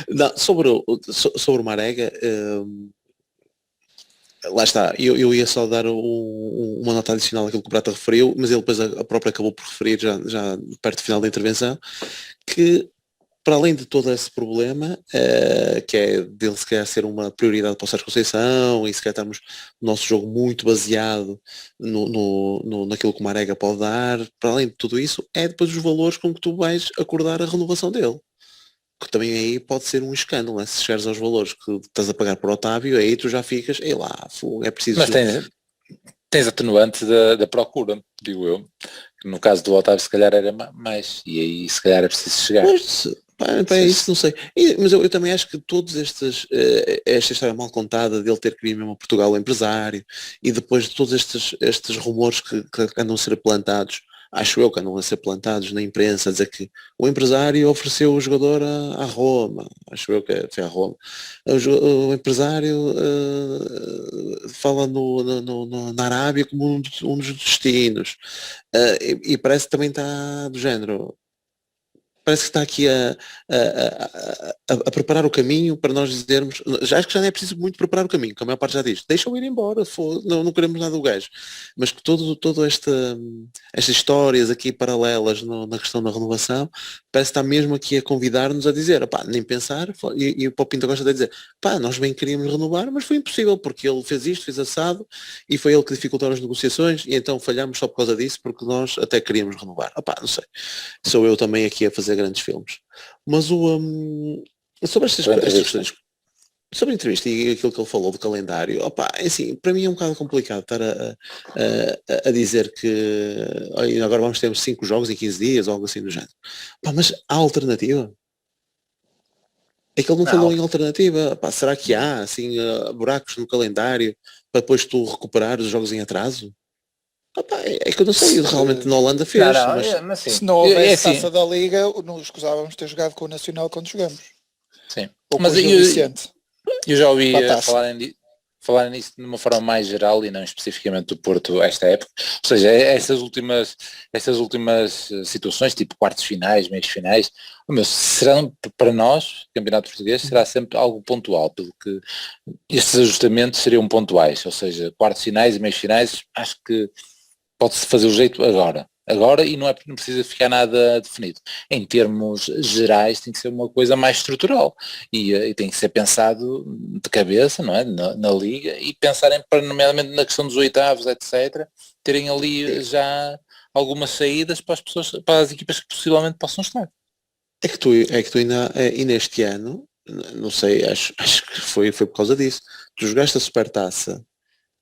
Não, sobre o Marega, lá está, eu ia só dar uma nota adicional àquilo que o Prata referiu, mas ele depois a própria acabou por referir, já perto do final da intervenção, que para além de todo esse problema, que é dele se calhar ser uma prioridade para o Sérgio Conceição e se calhar estamos no nosso jogo muito baseado naquilo que o Marega pode dar, para além de tudo isso, é depois os valores com que tu vais acordar a renovação dele. Que também aí pode ser um escândalo, né? Se chegares aos valores que estás a pagar por Otávio, aí tu já ficas, ei lá, é preciso... Mas tens atenuante da procura, digo eu. No caso do Otávio se calhar era mais, e aí se calhar é preciso chegar. Mas, para isso não sei. Mas eu também acho que todos esta história mal contada dele ter que vir mesmo a Portugal o empresário, e depois de todos estes rumores que andam a ser plantados, acho eu que andam a ser plantados na imprensa, a dizer que o empresário ofereceu o jogador a Roma, acho eu que foi a Roma, o empresário fala na Arábia como um dos destinos, e parece que também está do género, parece que está aqui a preparar o caminho para nós dizermos, já acho que já não é preciso muito preparar o caminho, que a maior parte já diz, deixa-o ir embora, não queremos nada do gajo, mas que todo estas histórias aqui paralelas na questão da renovação, parece que está mesmo aqui a convidar-nos a dizer, pá, nem pensar, e o Pinto da Costa a dizer, pá, nós bem queríamos renovar, mas foi impossível, porque ele fez isto, fez assado, e foi ele que dificultou as negociações, e então falhámos só por causa disso, porque nós até queríamos renovar. Não sei, sou eu também aqui a fazer grandes filmes. Mas sobre estas questões, sobre a entrevista e aquilo que ele falou do calendário, assim, para mim é um bocado complicado estar a dizer que agora vamos ter 5 jogos em 15 dias ou algo assim do género. Mas há alternativa? É que ele não falou em alternativa. Será que há assim buracos no calendário para depois tu recuperar os jogos em atraso? É que eu não sei, realmente na Holanda fez. Mas sim. Se não houvesse taça da Liga, não escusávamos ter jogado com o Nacional quando jogamos. Sim. Ou mas eu já ouvi falar nisso de uma forma mais geral e não especificamente do Porto esta época. Ou seja, estas últimas situações, tipo quartos finais, meios finais, serão para nós, campeonato português, será sempre algo pontual, pelo que estes ajustamentos seriam pontuais, ou seja, quartos finais e meios finais, acho que pode-se fazer o jeito agora, e não precisa ficar nada definido. Em termos gerais tem que ser uma coisa mais estrutural e tem que ser pensado de cabeça, não é? Na liga, e pensarem nomeadamente na questão dos oitavos, etc, terem ali já algumas saídas para as pessoas, para as equipas que possivelmente possam estar. É que tu ainda, e neste ano, não sei, acho que foi por causa disso, tu jogaste a Supertaça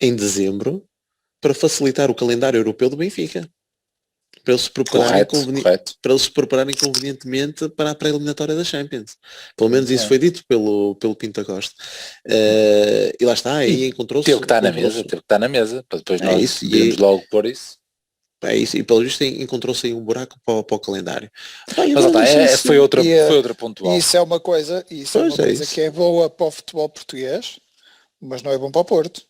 em dezembro para facilitar o calendário europeu do Benfica. Para eles se prepararem convenientemente para a pré-eliminatória da Champions. Pelo menos isso foi dito pelo Pinto da Costa. E lá está, aí encontrou-se... Teve que estar na mesa, para depois nós irmos logo pôr isso. É isso, e pelo visto encontrou-se aí um buraco para o calendário. Foi outra pontual. Isso é uma coisa, que é boa para o futebol português, mas não é bom para o Porto.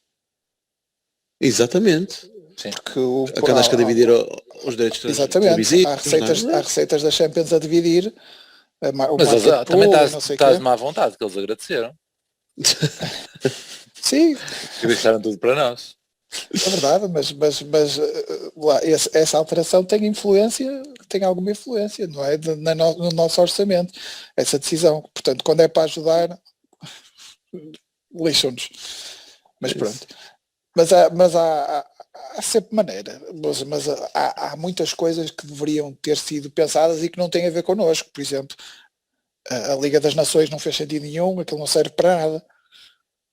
Exatamente. Sim. Porque andas a dividir os direitos televisivos. Há receitas da Champions a dividir. Mas também estás má vontade, que eles agradeceram. Sim. Que deixaram tudo para nós. É verdade, mas essa alteração tem alguma influência, não é? No nosso orçamento, essa decisão. Portanto, quando é para ajudar, lixam-nos. Mas pronto. Mas há sempre maneira. Mas há muitas coisas que deveriam ter sido pensadas e que não têm a ver connosco. Por exemplo, a Liga das Nações não fez sentido nenhum, aquilo não serve para nada.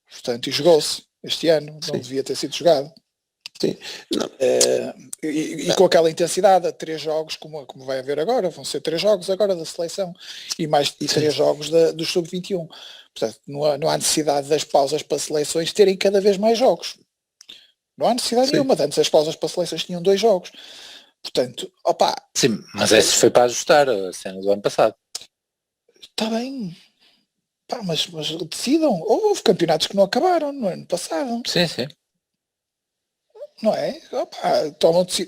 Portanto, e jogou-se este ano, não devia ter sido jogado. Sim. E com aquela intensidade, a 3 jogos, como vai haver agora, vão ser 3 jogos agora da seleção e 3 jogos do Sub-21. Portanto, não há necessidade das pausas para seleções terem cada vez mais jogos. Não há necessidade nenhuma. Antes as pausas para seleções tinham 2 jogos. Portanto, opa. Sim, mas esse foi para ajustar a cena do ano passado. Está bem. Pá, mas decidam. Houve campeonatos que não acabaram no ano passado. Sim, sim. Não é? Opa,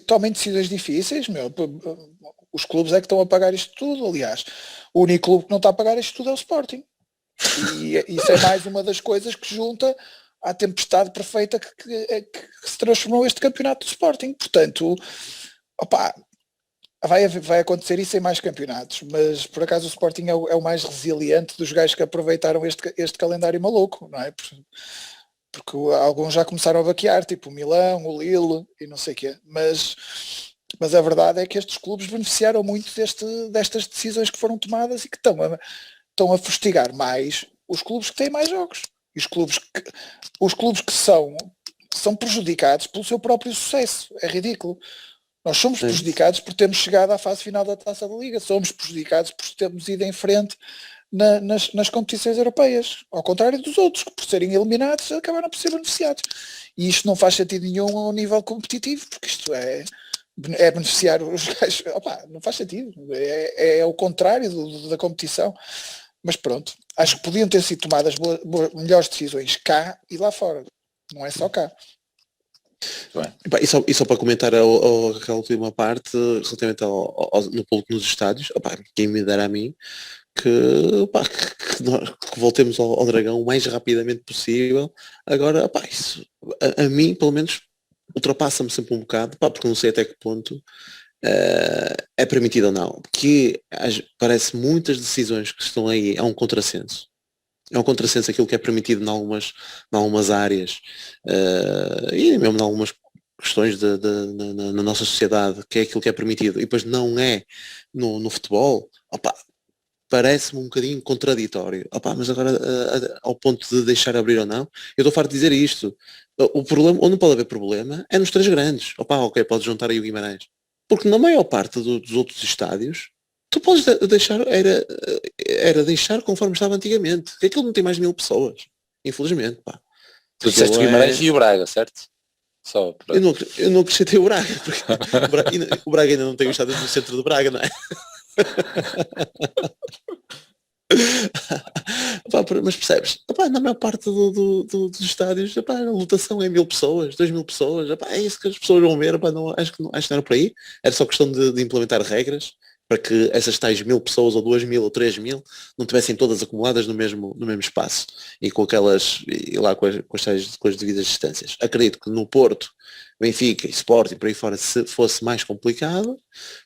tomem decisões difíceis, meu. Os clubes é que estão a pagar isto tudo, aliás. O único clube que não está a pagar isto tudo é o Sporting. E isso é mais uma das coisas que junta à tempestade perfeita que se transformou este campeonato do Sporting. Portanto, opa, vai acontecer isso em mais campeonatos, mas por acaso o Sporting é o mais resiliente dos gajos que aproveitaram este calendário maluco, não é? Porque alguns já começaram a baquear, tipo o Milão, o Lille e não sei o quê, mas a verdade é que estes clubes beneficiaram muito destas decisões que foram tomadas e que estão a fustigar mais os clubes que têm mais jogos. E os clubes que são prejudicados pelo seu próprio sucesso. É ridículo. Nós somos prejudicados por termos chegado à fase final da Taça da Liga. Somos prejudicados por termos ido em frente nas competições europeias. Ao contrário dos outros, que por serem eliminados acabaram por ser beneficiados. E isto não faz sentido nenhum ao nível competitivo, porque isto é beneficiar os gajos. Opa, não faz sentido. É o contrário da competição. Mas pronto, acho que podiam ter sido tomadas melhores decisões cá e lá fora. Não é só cá. E só para comentar aquela última parte relativamente no público nos estádios, quem me dera a mim que voltemos ao Dragão o mais rapidamente possível. Agora, isso a mim pelo menos ultrapassa-me sempre um bocado, porque não sei até que ponto é permitido ou não, porque parece muitas decisões que estão aí, é um contrassenso. É um contrassenso aquilo que é permitido em algumas áreas e mesmo em algumas questões na nossa sociedade, que é aquilo que é permitido e depois não é no futebol. Parece-me um bocadinho contraditório. Mas agora ao ponto de deixar abrir ou não, eu estou farto de dizer isto. O problema, onde não pode haver problema, é nos 3 grandes. Ok, pode juntar aí o Guimarães. Porque na maior parte dos outros estádios, tu podes deixar, era deixar conforme estava antigamente. Que aquilo não tem mais de 1000 pessoas. Infelizmente, Tu disseste o Guimarães e o Braga, certo? Só para... Eu não acrescentei o Braga, porque o Braga ainda não tem o estádio no centro do Braga, não é? Mas percebes, na maior parte dos estádios a lotação é 1000 pessoas, 2000 pessoas, é isso que as pessoas vão ver. Acho que não era por aí, era só questão de implementar regras para que essas tais 1000 pessoas ou 2000 ou 3000 não tivessem todas acumuladas no mesmo espaço e com aquelas e lá com as devidas distâncias. Acredito que no Porto, Benfica e Sporting por aí fora se fosse mais complicado,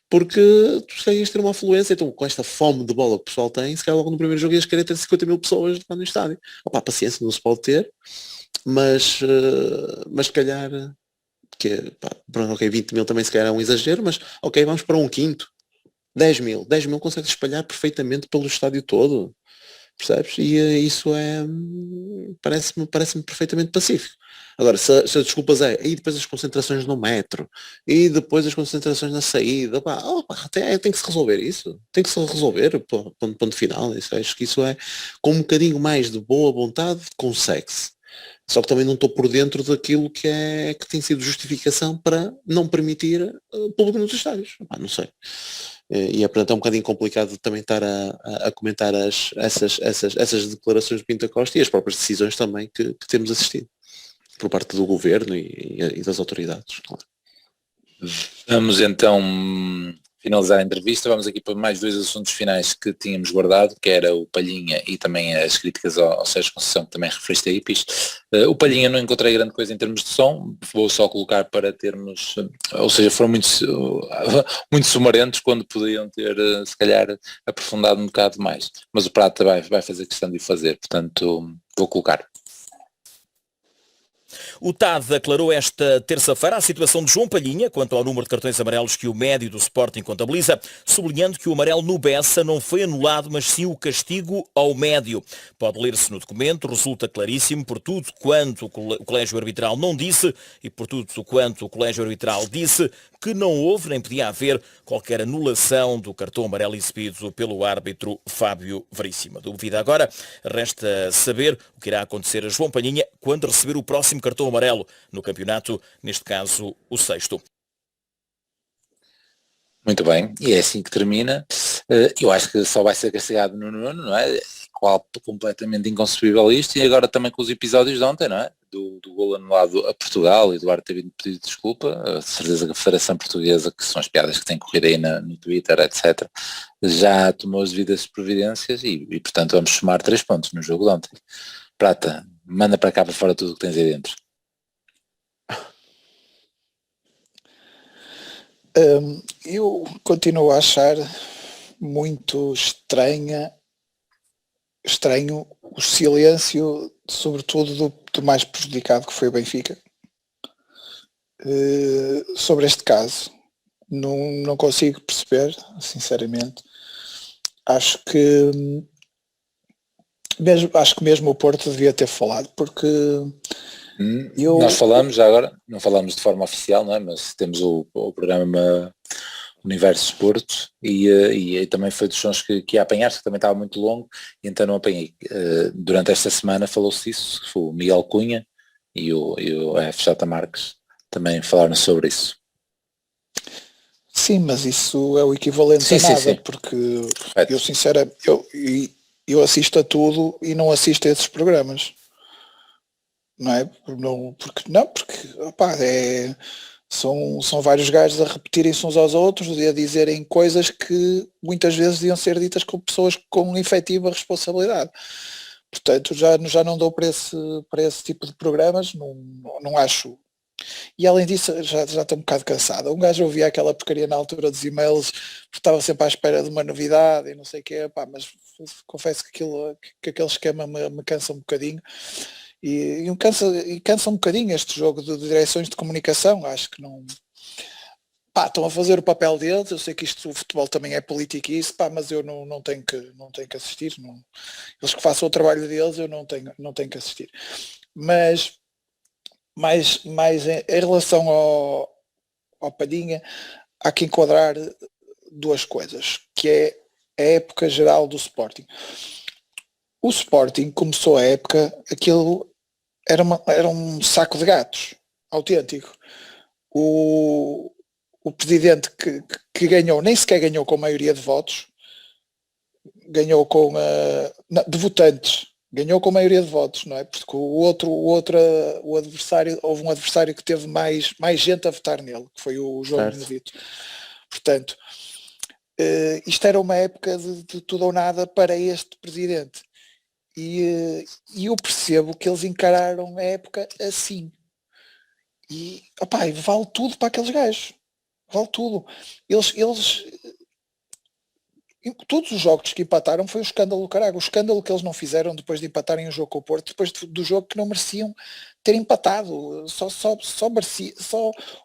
porque tu ias ter uma afluência, então com esta fome de bola que o pessoal tem, se calhar logo no primeiro jogo ias querer ter 50.000 pessoas lá no estádio. Paciência, não se pode ter, mas se calhar, ok, 20.000 também se calhar é um exagero, mas ok, vamos para um quinto, 10.000 consegue espalhar perfeitamente pelo estádio todo, percebes? E isso parece-me perfeitamente pacífico. Agora, se as desculpas e depois as concentrações no metro, e depois as concentrações na saída, tem que se resolver isso. Tem que se resolver, ponto final. Acho que isso é, com um bocadinho mais de boa vontade, consegue-se. Só que também não estou por dentro daquilo que tem sido justificação para não permitir público nos estádios. Não sei. E portanto é um bocadinho complicado também estar a comentar essas declarações de Pinto da Costa e as próprias decisões também que temos assistido por parte do governo e das autoridades. Claro. Vamos então finalizar a entrevista, vamos aqui para mais 2 assuntos finais que tínhamos guardado, que era o Palhinha e também as críticas ao Sérgio Conceição, que também referiste aí, Pis. O Palhinha não encontrei grande coisa em termos de som, vou só colocar para termos, ou seja, foram muito sumarentos quando poderiam ter, se calhar, aprofundado um bocado mais. Mas o Prata vai fazer questão de o fazer, portanto, vou colocar. O TAD aclarou esta terça-feira a situação de João Palhinha quanto ao número de cartões amarelos que o médio do Sporting contabiliza, sublinhando que o amarelo no Bessa não foi anulado, mas sim o castigo ao médio. Pode ler-se no documento, resulta claríssimo por tudo quanto o Colégio Arbitral não disse e por tudo quanto o Colégio Arbitral disse que não houve nem podia haver qualquer anulação do cartão amarelo exibido pelo árbitro Fábio Veríssimo. Dúvida agora, resta saber o que irá acontecer a João Palhinha quando receber o próximo cartão amarelo no campeonato, neste caso o 6º. Muito bem, e é assim que termina. Eu acho que só vai ser castigado no nono, não é? Completamente inconcebível isto, e agora também com os episódios de ontem, não é? Do golo anulado a Portugal e do Eduardo ter vindo pedir desculpa, a certeza que a Federação Portuguesa, que são as piadas que têm corrido aí no Twitter, etc., já tomou as devidas providências e portanto vamos somar 3 pontos no jogo de ontem. Prata, manda para cá para fora tudo o que tens aí dentro. Eu continuo a achar muito estranho o silêncio, sobretudo do mais prejudicado, que foi o Benfica, sobre este caso. Não consigo perceber, sinceramente. Acho que mesmo o Porto devia ter falado, porque nós falamos já agora, não falamos de forma oficial, não é? Mas temos o programa Universo Porto e também foi dos sons que ia apanhar, que também estava muito longo, e então não apanhei. Durante esta semana falou-se disso, foi o Miguel Cunha e o FJ Marques também falaram sobre isso. Sim, mas isso é o equivalente a nada, porque eu sinceramente, eu assisto a tudo e não assisto a esses programas. Não é? Porque opá, são vários gajos a repetirem-se uns aos outros e a dizerem coisas que muitas vezes deviam ser ditas com pessoas com efetiva responsabilidade. Portanto, já não dou para esse tipo de programas, não acho. E além disso, já estou um bocado cansado. Um gajo ouvia aquela porcaria na altura dos e-mails, porque estava sempre à espera de uma novidade e não sei o quê, pá, mas confesso que aquele esquema me cansa um bocadinho. E cansa um bocadinho este jogo de direções de comunicação. Acho que não. Pá, estão a fazer o papel deles. Eu sei que o futebol também é político e isso, pá, mas eu não tenho que assistir. Não. Eles que façam o trabalho deles, eu não tenho que assistir. Mas em relação ao Palhinha, há que enquadrar 2 coisas, que é a época geral do Sporting. O Sporting começou a época, aquilo era um saco de gatos, autêntico. O presidente que ganhou, nem sequer ganhou com a maioria de votos, ganhou de votantes, ganhou com a maioria de votos, não é? Porque o adversário, houve um adversário que teve mais gente a votar nele, que foi o João Benedito. Portanto, isto era uma época de tudo ou nada para este presidente. E eu percebo que eles encararam a época assim. E, opá, vale tudo para aqueles gajos. Vale tudo. Eles todos os jogos que empataram foi o escândalo do caralho. O escândalo que eles não fizeram depois de empatarem o jogo com o Porto, depois do jogo que não mereciam ter empatado. Só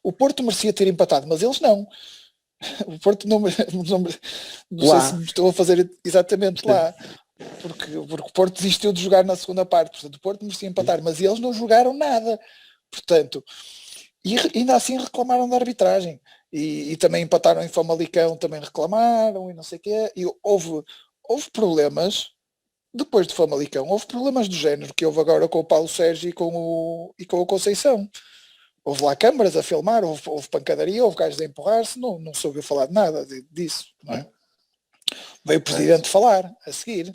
o Porto merecia ter empatado, mas eles não. O Porto não sei se me estou a fazer exatamente lá. Porque o Porto desistiu de jogar na segunda parte, portanto o Porto merecia empatar, mas eles não jogaram nada, portanto, e ainda assim reclamaram da arbitragem, e também empataram em Famalicão, também reclamaram, e não sei o quê, e houve problemas, depois de Famalicão, houve problemas do género, que houve agora com o Paulo Sérgio e com o Conceição. Houve lá câmaras a filmar, houve pancadaria, houve gajos a empurrar-se, não se ouviu falar de nada disso, não é? Veio o presidente falar a seguir.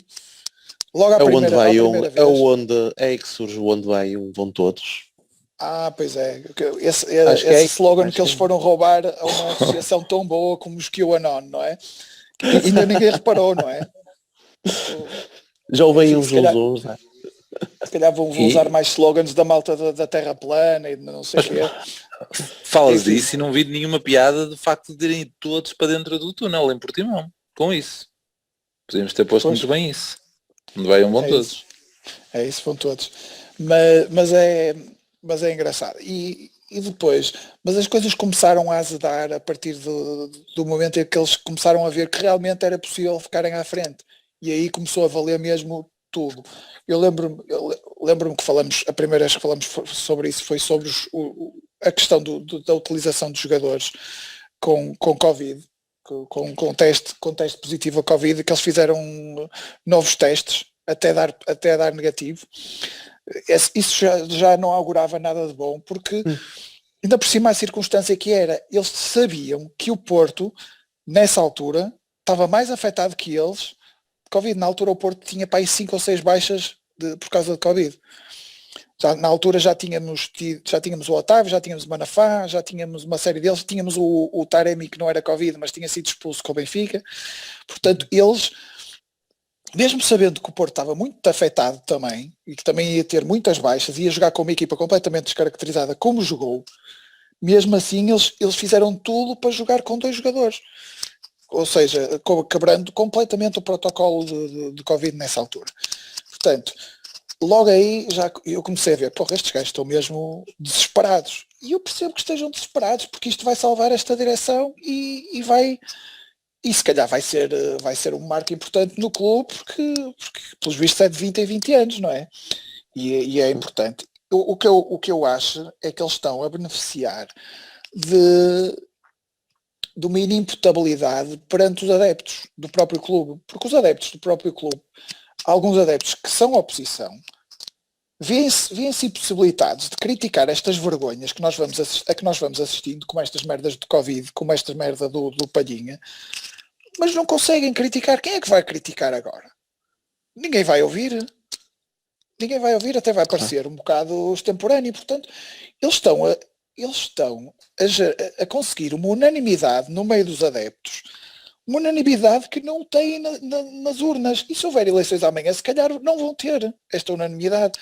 Logo à primeira vez. É aí que surge o onde vai um, vão todos. Pois é. Acho que Esse é. slogan Acho que eles que é. foram roubar a uma associação tão boa como os QAnon, não é? Que ainda ninguém reparou, não é? Já ouvem Enfim, uns dos outros, né? se calhar vão usar mais slogans da malta da Terra plana e de não sei o quê. Falas Enfim. disso e não vi nenhuma piada do facto de irem todos para dentro do túnel em Portimão, com isso. Podíamos ter posto Pois. muito bem isso. Onde vai vão É todos. isso. É isso, vão todos. Mas é engraçado. E depois, mas as coisas começaram a azedar a partir do momento em que eles começaram a ver que realmente era possível ficarem à frente. E aí começou a valer mesmo tudo. Eu lembro-me que a primeira vez que falamos sobre isso foi sobre a questão da utilização de jogadores com Covid, com teste positivo a Covid, que eles fizeram novos testes até dar negativo. Isso já não augurava nada de bom, porque ainda por cima a circunstância que era, eles sabiam que o Porto, nessa altura, estava mais afetado que eles de Covid. Na altura o Porto tinha para aí 5 ou 6 baixas por causa de Covid. Na altura já tínhamos o Otávio, já tínhamos o Manafá, já tínhamos uma série deles, tínhamos o Taremi, que não era Covid, mas tinha sido expulso com o Benfica. Portanto, eles, mesmo sabendo que o Porto estava muito afetado também, e que também ia ter muitas baixas, ia jogar com uma equipa completamente descaracterizada como jogou, mesmo assim eles fizeram tudo para jogar com 2 jogadores. Ou seja, quebrando completamente o protocolo de Covid nessa altura. Portanto, logo aí eu comecei a ver, estes gajos estão mesmo desesperados. E eu percebo que estejam desesperados, porque isto vai salvar esta direção e se calhar vai ser um marco importante no clube, porque pelos vistos é de 20 em 20 anos, não é? E é importante. O que eu acho é que eles estão a beneficiar de uma inimputabilidade perante os adeptos do próprio clube, porque os adeptos do próprio clube, alguns adeptos que são oposição, vêem-se impossibilitados de criticar estas vergonhas que nós vamos assistindo, como estas merdas de Covid, como esta merda do Palhinha, mas não conseguem criticar. Quem é que vai criticar agora? Ninguém vai ouvir, até vai parecer um bocado extemporâneo. Portanto, eles estão a conseguir uma unanimidade no meio dos adeptos, uma unanimidade que não têm nas urnas. E se houver eleições amanhã, se calhar não vão ter esta unanimidade,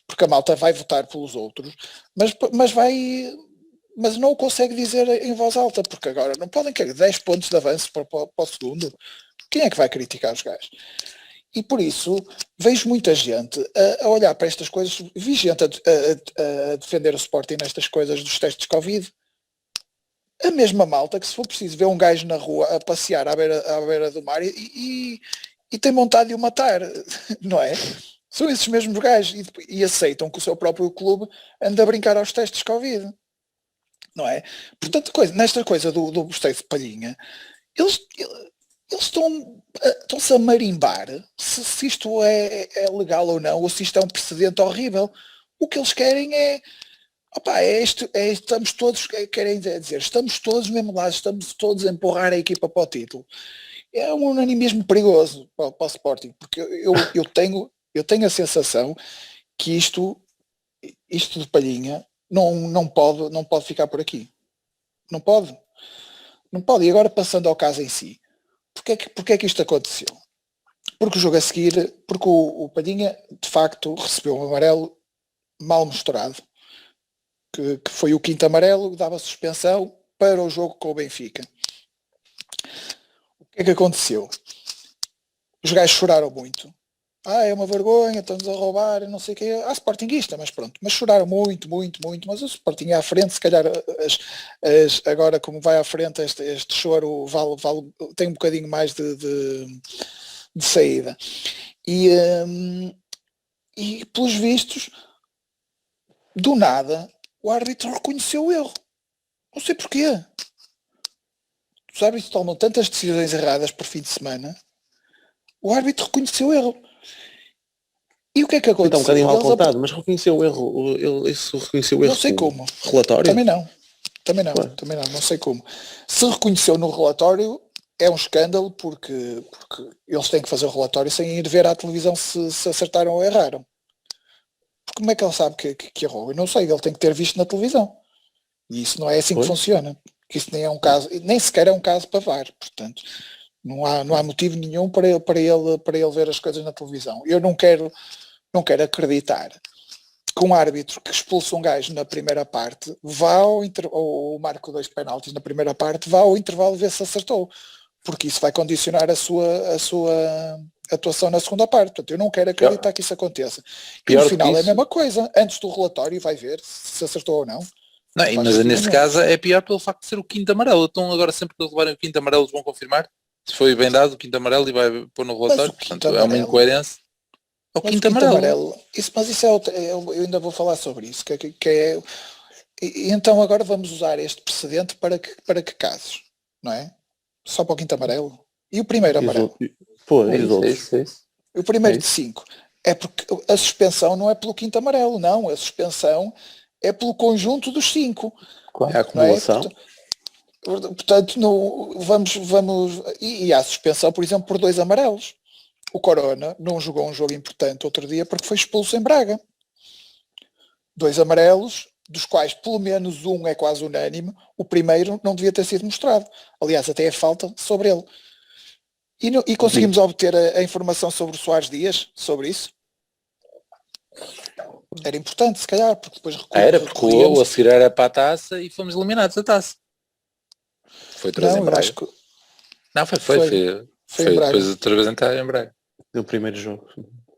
porque a malta vai votar pelos outros, mas não o consegue dizer em voz alta, porque agora não podem querer 10 pontos de avanço para o segundo. Quem é que vai criticar os gajos? E por isso vejo muita gente a olhar para estas coisas, vi gente a defender o Sporting nestas coisas dos testes de Covid. A mesma malta que, se for preciso ver um gajo na rua a passear à beira do mar e tem vontade de o matar, não é? São esses mesmos gajos e aceitam que o seu próprio clube anda a brincar aos testes de Covid, não é? Portanto, nesta coisa do bosteio de Palhinha, eles estão-se a marimbar se isto é legal ou não, ou se isto é um precedente horrível. O que eles querem estamos todos, querem dizer, estamos todos mesmo lá, estamos todos a empurrar a equipa para o título. É um unanimismo perigoso para o Sporting, porque eu tenho a sensação que isto de Palhinha não pode ficar por aqui. Não pode. E agora, passando ao caso em si, porque é que isto aconteceu? Porque o jogo a seguir, porque o Palhinha de facto recebeu um amarelo mal mostrado, que foi o 5º amarelo, dava suspensão para o jogo com o Benfica. O que é que aconteceu? Os gajos choraram muito. É uma vergonha, estamos a roubar, não sei o quê. Sportinguista, mas pronto. Mas choraram muito, mas o Sporting é à frente, se calhar agora como vai à frente este choro tem um bocadinho mais de saída. E pelos vistos, do nada, o árbitro reconheceu o erro. Não sei porquê. Os árbitros tomam tantas decisões erradas por fim de semana. O árbitro reconheceu o erro. E o que é que aconteceu? Está um bocadinho mal contado, mas reconheceu o erro. Isso reconheceu o erro. Não sei como. Relatório? Também não sei como. Se reconheceu no relatório, é um escândalo, porque eles têm que fazer o relatório sem ir ver à televisão se acertaram ou erraram. como é que ele sabe que errou? Eu não sei, ele tem que ter visto na televisão. E isso não é assim que funciona. Que isso nem é um caso, nem sequer é um caso para VAR, portanto, não há motivo nenhum para ele ver as coisas na televisão. Eu não quero acreditar que um árbitro que expulsa um gajo na primeira parte vá ou marca 2 penaltis na primeira parte, vá ao intervalo ver se acertou, porque isso vai condicionar a sua atuação na segunda parte. Portanto, eu não quero acreditar que isso aconteça. E no final é a mesma coisa, antes do relatório vai ver se acertou ou não. Não, mas nesse caso é pior pelo facto de ser o quinto amarelo. Então agora sempre que eles levarem o quinto amarelo eles vão confirmar se foi bem dado o quinto amarelo e vai pôr no relatório. Portanto, é uma incoerência. O quinto amarelo. Mas isso eu ainda vou falar sobre isso. Então agora vamos usar este precedente para que casos, não é? Só para o quinto amarelo. E o primeiro amarelo? O primeiro de 5. É porque a suspensão não é pelo quinto amarelo, não. A suspensão é pelo conjunto dos 5. É a acumulação. Portanto, e há suspensão, por exemplo, por 2 amarelos. O Corona não jogou um jogo importante outro dia porque foi expulso em Braga. 2 amarelos, dos quais pelo menos um é quase unânime. O primeiro não devia ter sido mostrado. Aliás, até é falta sobre ele. E conseguimos obter a informação sobre o Soares Dias, sobre isso? Era importante, se calhar, porque depois era porque o a seguir era para a taça e fomos eliminados da taça. Foi 3 em Braga. Não, foi depois outra vez em Braga. No primeiro jogo.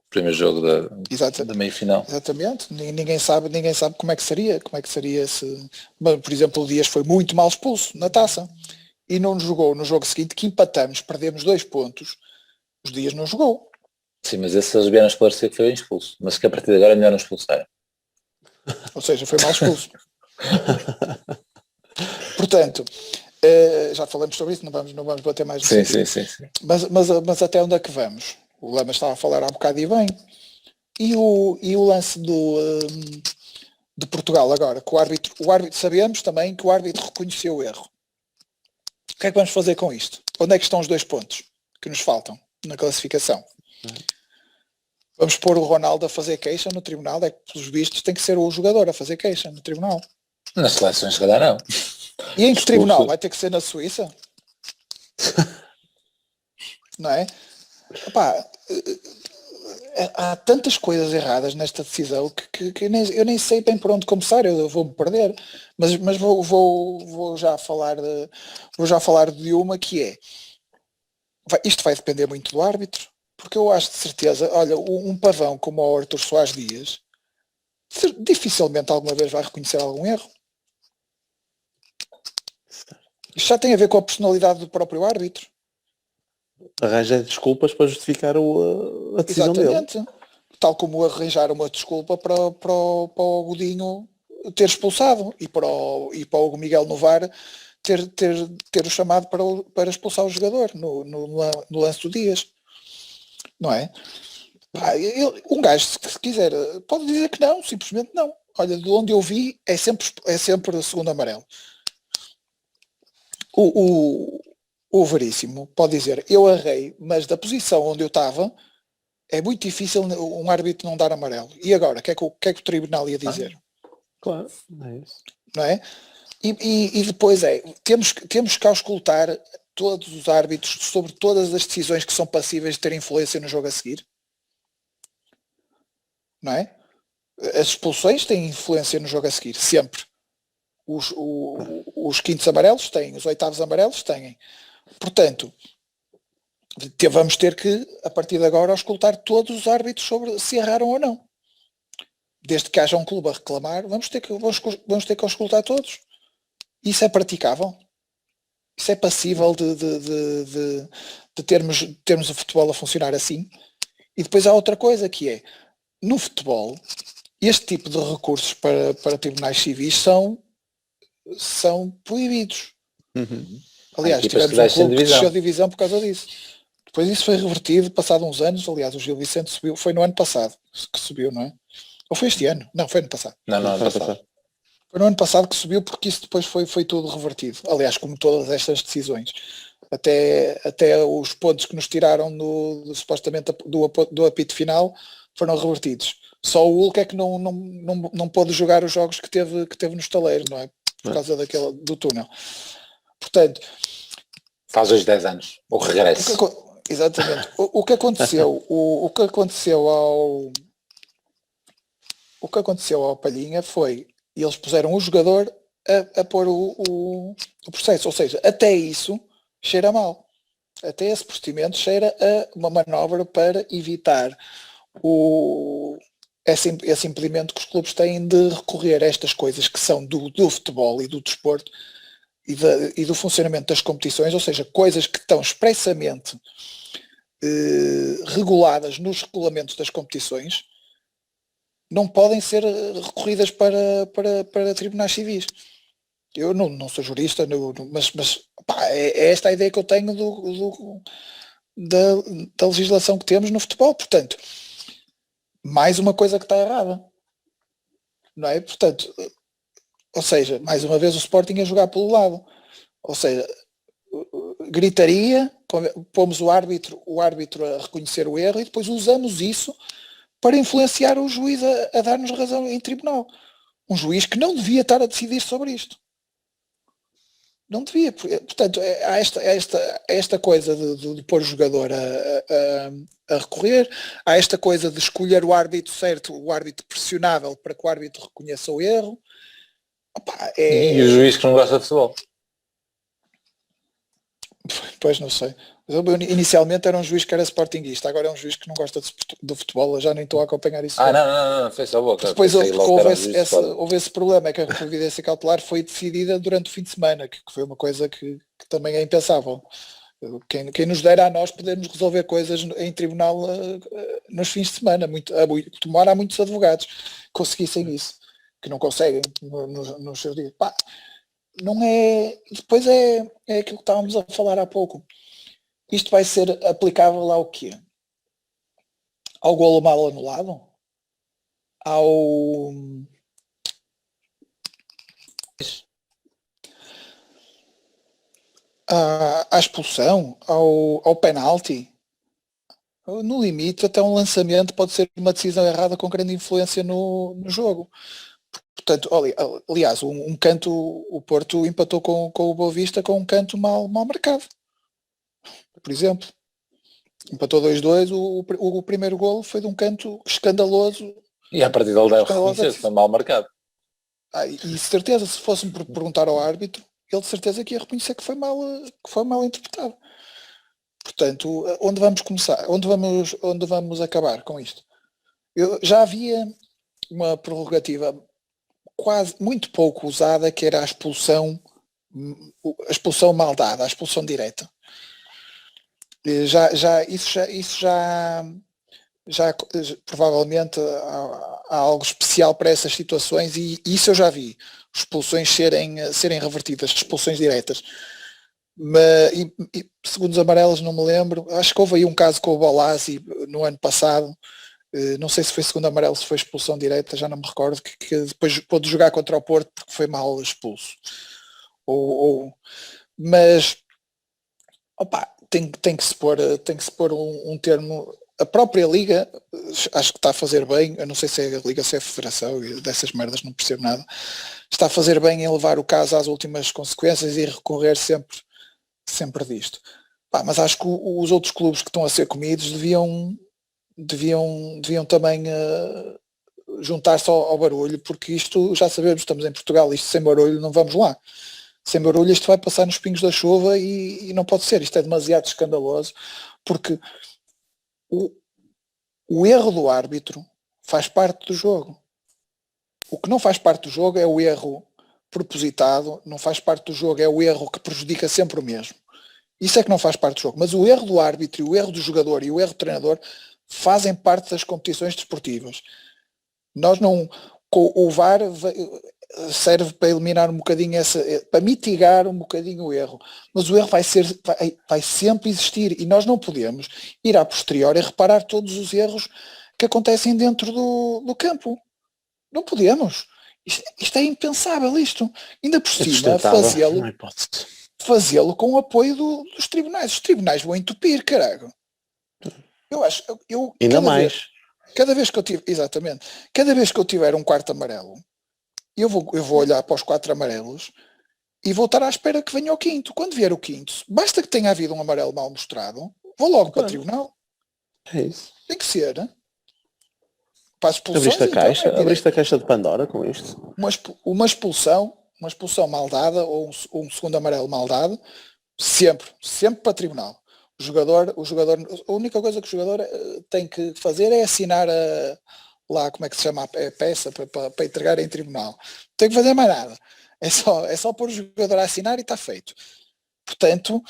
Primeiro jogo da meia-final. Exatamente. Ninguém sabe como é que seria se... Por exemplo, o Dias foi muito mal expulso na taça e não jogou no jogo seguinte, que empatamos, perdemos 2 pontos. Os Dias não jogou. Sim, mas esses eles vieram esclarecer que foi bem expulso. Mas que a partir de agora é melhor não expulsar. Ou seja, foi mal expulso. Portanto, já falamos sobre isso, não vamos bater mais. Sim. Mas até onde é que vamos? O Lama estava a falar há um bocado e bem. E o lance de Portugal agora, que o árbitro, sabemos também que o árbitro reconheceu o erro. O que é que vamos fazer com isto? Onde é que estão os 2 pontos que nos faltam na classificação? Vamos pôr o Ronaldo a fazer queixa no tribunal? É que, pelos vistos, tem que ser o jogador a fazer queixa no tribunal. Nas seleções, se calhar não. E em que tribunal? Vai ter que ser na Suíça? Não é? Epá, há tantas coisas erradas nesta decisão que eu nem sei bem por onde começar. Eu vou-me perder. Mas vou já falar de uma que é... Isto vai depender muito do árbitro. Porque eu acho de certeza, olha, um pavão como o Arthur Soares Dias dificilmente alguma vez vai reconhecer algum erro. Isto já tem a ver com a personalidade do próprio árbitro. Arranja desculpas para justificar a decisão Exatamente. dele. Tal como arranjar uma desculpa para o Godinho ter expulsado e para o Miguel Novar ter o chamado para expulsar o jogador no lance do Dias. Não é? Um gajo, se quiser, pode dizer que não, simplesmente não. Olha, de onde eu vi, é sempre o segundo amarelo. O Veríssimo pode dizer, eu errei, mas da posição onde eu estava, é muito difícil um árbitro não dar amarelo. E agora, o que é que o tribunal ia dizer? Claro, é isso. Não é? E depois temos que auscultar todos os árbitros sobre todas as decisões que são passíveis de ter influência no jogo a seguir. Não é? As expulsões têm influência no jogo a seguir, sempre. Os quintos amarelos têm, os oitavos amarelos têm. Portanto, vamos ter que, a partir de agora, auscultar todos os árbitros sobre se erraram ou não. Desde que haja um clube a reclamar, vamos ter que auscultar todos. Isso é praticável? Isso é passível de termos o futebol a funcionar assim? E depois há outra coisa que é, no futebol, este tipo de recursos para tribunais civis são proibidos. Uhum. Aliás, tivemos um clube que desceu a divisão por causa disso. Depois isso foi revertido, passado uns anos. Aliás, o Gil Vicente subiu, foi no ano passado que subiu, não é? Ou foi este ano? Não, foi ano passado. Não, ano passado. Foi no ano passado que subiu, porque isso depois foi tudo revertido. Aliás, como todas estas decisões. Até os pontos que nos tiraram supostamente do apito final foram revertidos. Só o Hulk é que não pôde jogar os jogos que teve no estaleiro, não é? Por causa do túnel. Portanto, faz hoje 10 anos, o regresso. Exatamente. O que aconteceu, o que aconteceu ao Palhinha foi, eles puseram o jogador a pôr o processo, ou seja, até isso cheira mal. Até esse procedimento cheira a uma manobra para evitar esse impedimento que os clubes têm de recorrer a estas coisas que são do futebol e do desporto e do funcionamento das competições, ou seja, coisas que estão expressamente reguladas nos regulamentos das competições, não podem ser recorridas para tribunais civis. Eu não sou jurista, mas pá, é esta a ideia que eu tenho da legislação que temos no futebol. Portanto, mais uma coisa que está errada, não é? Portanto, ou seja, mais uma vez o Sporting a jogar pelo lado, ou seja, gritaria, pomos o árbitro a reconhecer o erro e depois usamos isso para influenciar o juiz a dar-nos razão em tribunal. Um juiz que não devia estar a decidir sobre isto. Não devia. Portanto, há esta coisa de pôr o jogador a recorrer, há esta coisa de escolher o árbitro certo, o árbitro pressionável para que o árbitro reconheça o erro. Opa, E o juiz que não gosta de futebol? Pois não sei. Inicialmente era um juiz que era sportinguista, agora é um juiz que não gosta do futebol, eu já nem estou a acompanhar isso. Não, fez a boca. Depois houve esse problema, é que a providência cautelar foi decidida durante o fim de semana, que foi uma coisa que também é impensável. Quem nos dera a nós podermos resolver coisas em tribunal nos fins de semana, tomara há muitos advogados que conseguissem isso, que não conseguem nos seus dias. Pá, não é. Depois é aquilo que estávamos a falar há pouco. Isto vai ser aplicável ao quê? Ao golo mal anulado? À expulsão? Ao penalti? No limite, até um lançamento pode ser uma decisão errada com grande influência no jogo. Portanto, aliás, um canto, o Porto empatou com o Boa Vista com um canto mal marcado. Por exemplo, empatou 2-2, o primeiro golo foi de um canto escandaloso. E a partida ele deve reconhecer, foi mal marcado. E de certeza, se fosse perguntar ao árbitro, ele de certeza que ia reconhecer que foi mal interpretado. Portanto, onde vamos começar? Onde vamos acabar com isto? Já havia uma prerrogativa quase muito pouco usada, que era a expulsão mal dada, a expulsão direta. Isso já provavelmente há algo especial para essas situações, e isso eu já vi, expulsões serem revertidas, expulsões diretas. Mas, segundos amarelos não me lembro, acho que houve aí um caso com o Bolazzi no ano passado, não sei se foi segundo amarelo, se foi expulsão direta, já não me recordo, que depois pôde jogar contra o Porto porque foi mal expulso. Mas tem que se pôr um termo. A própria Liga, acho que está a fazer bem, eu não sei se é a Liga, se é a Federação, dessas merdas não percebo nada, está a fazer bem em levar o caso às últimas consequências e recorrer sempre disto. Mas acho que os outros clubes que estão a ser comidos deviam também juntar-se ao barulho, porque isto, já sabemos, estamos em Portugal, isto sem barulho não vamos lá. Sem barulho isto vai passar nos pingos da chuva e não pode ser, isto é demasiado escandaloso, porque o erro do árbitro faz parte do jogo. O que não faz parte do jogo é o erro propositado, não faz parte do jogo, é o erro que prejudica sempre o mesmo. Isso é que não faz parte do jogo, mas o erro do árbitro, o erro do jogador e o erro do treinador fazem parte das competições desportivas. O VAR serve para eliminar um bocadinho para mitigar um bocadinho o erro, mas o erro vai sempre existir, e nós não podemos ir a posteriori e reparar todos os erros que acontecem dentro do campo. Não podemos. Isto é impensável, isto. Ainda por cima, fazê-lo com o apoio dos tribunais. Os tribunais vão entupir, caralho. Eu acho. Ainda mais. cada vez que eu tiver, exatamente, cada vez que eu tiver um quarto amarelo, eu vou olhar para os 4 amarelos e vou estar à espera que venha o quinto. Quando vier o quinto, basta que tenha havido um amarelo mal mostrado, vou logo para o tribunal. É isso. Tem que ser, né? Para as expulsões, Abriste a caixa de Pandora com isto? Uma expulsão mal dada ou um segundo amarelo mal dado, sempre para tribunal. O jogador, a única coisa que o jogador tem que fazer é assinar lá, como é que se chama, a peça para entregar em tribunal. Não tem que fazer mais nada. É só pôr o jogador a assinar e está feito. Portanto,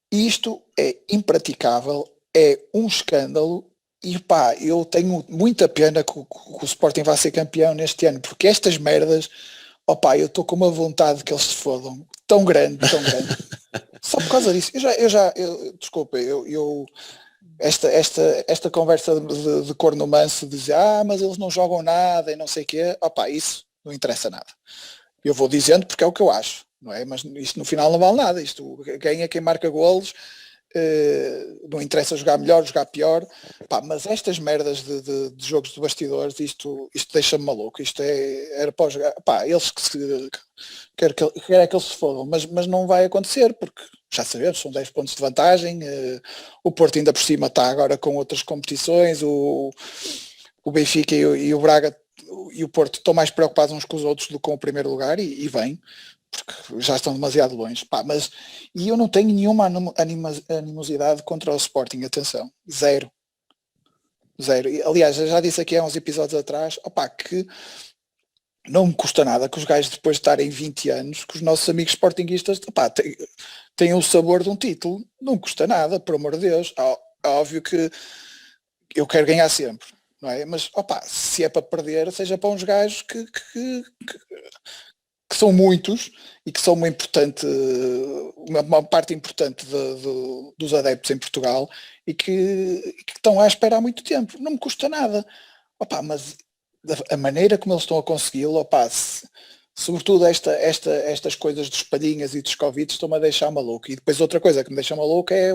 isto é impraticável, é um escândalo. E pá, eu tenho muita pena que o Sporting vá ser campeão neste ano, porque estas merdas, eu estou com uma vontade que eles se fodam tão grande, só por causa disso. Desculpa, esta conversa de corno manso, de dizer, mas eles não jogam nada e não sei o quê, isso não interessa nada. Eu vou dizendo porque é o que eu acho, não é? Mas isto no final não vale nada, isto ganha quem marca golos. Não interessa jogar melhor, jogar pior, mas estas merdas de jogos de bastidores, isto deixa-me maluco. Isto era para jogar, eles que se quer que eles se fodam, mas não vai acontecer, porque já sabemos, são 10 pontos de vantagem. O Porto ainda por cima está agora com outras competições, o Benfica e o Braga e o Porto estão mais preocupados uns com os outros do que com o primeiro lugar, e vêm, porque já estão demasiado longe. E eu não tenho nenhuma animosidade contra o Sporting, atenção, zero. E, aliás, eu já disse aqui há uns episódios atrás, que não me custa nada que os gajos, depois de estarem 20 anos, que os nossos amigos sportinguistas tenham o sabor de um título, não custa nada, por amor de Deus. É óbvio que eu quero ganhar sempre, não é? Mas, se é para perder, seja para uns gajos que são muitos e que são uma parte importante dos adeptos em Portugal e que estão à espera há muito tempo. Não me custa nada. Mas a maneira como eles estão a consegui-lo, sobretudo estas coisas dos palhinhas e dos Covid estão-me a deixar maluco. E depois outra coisa que me deixa maluco é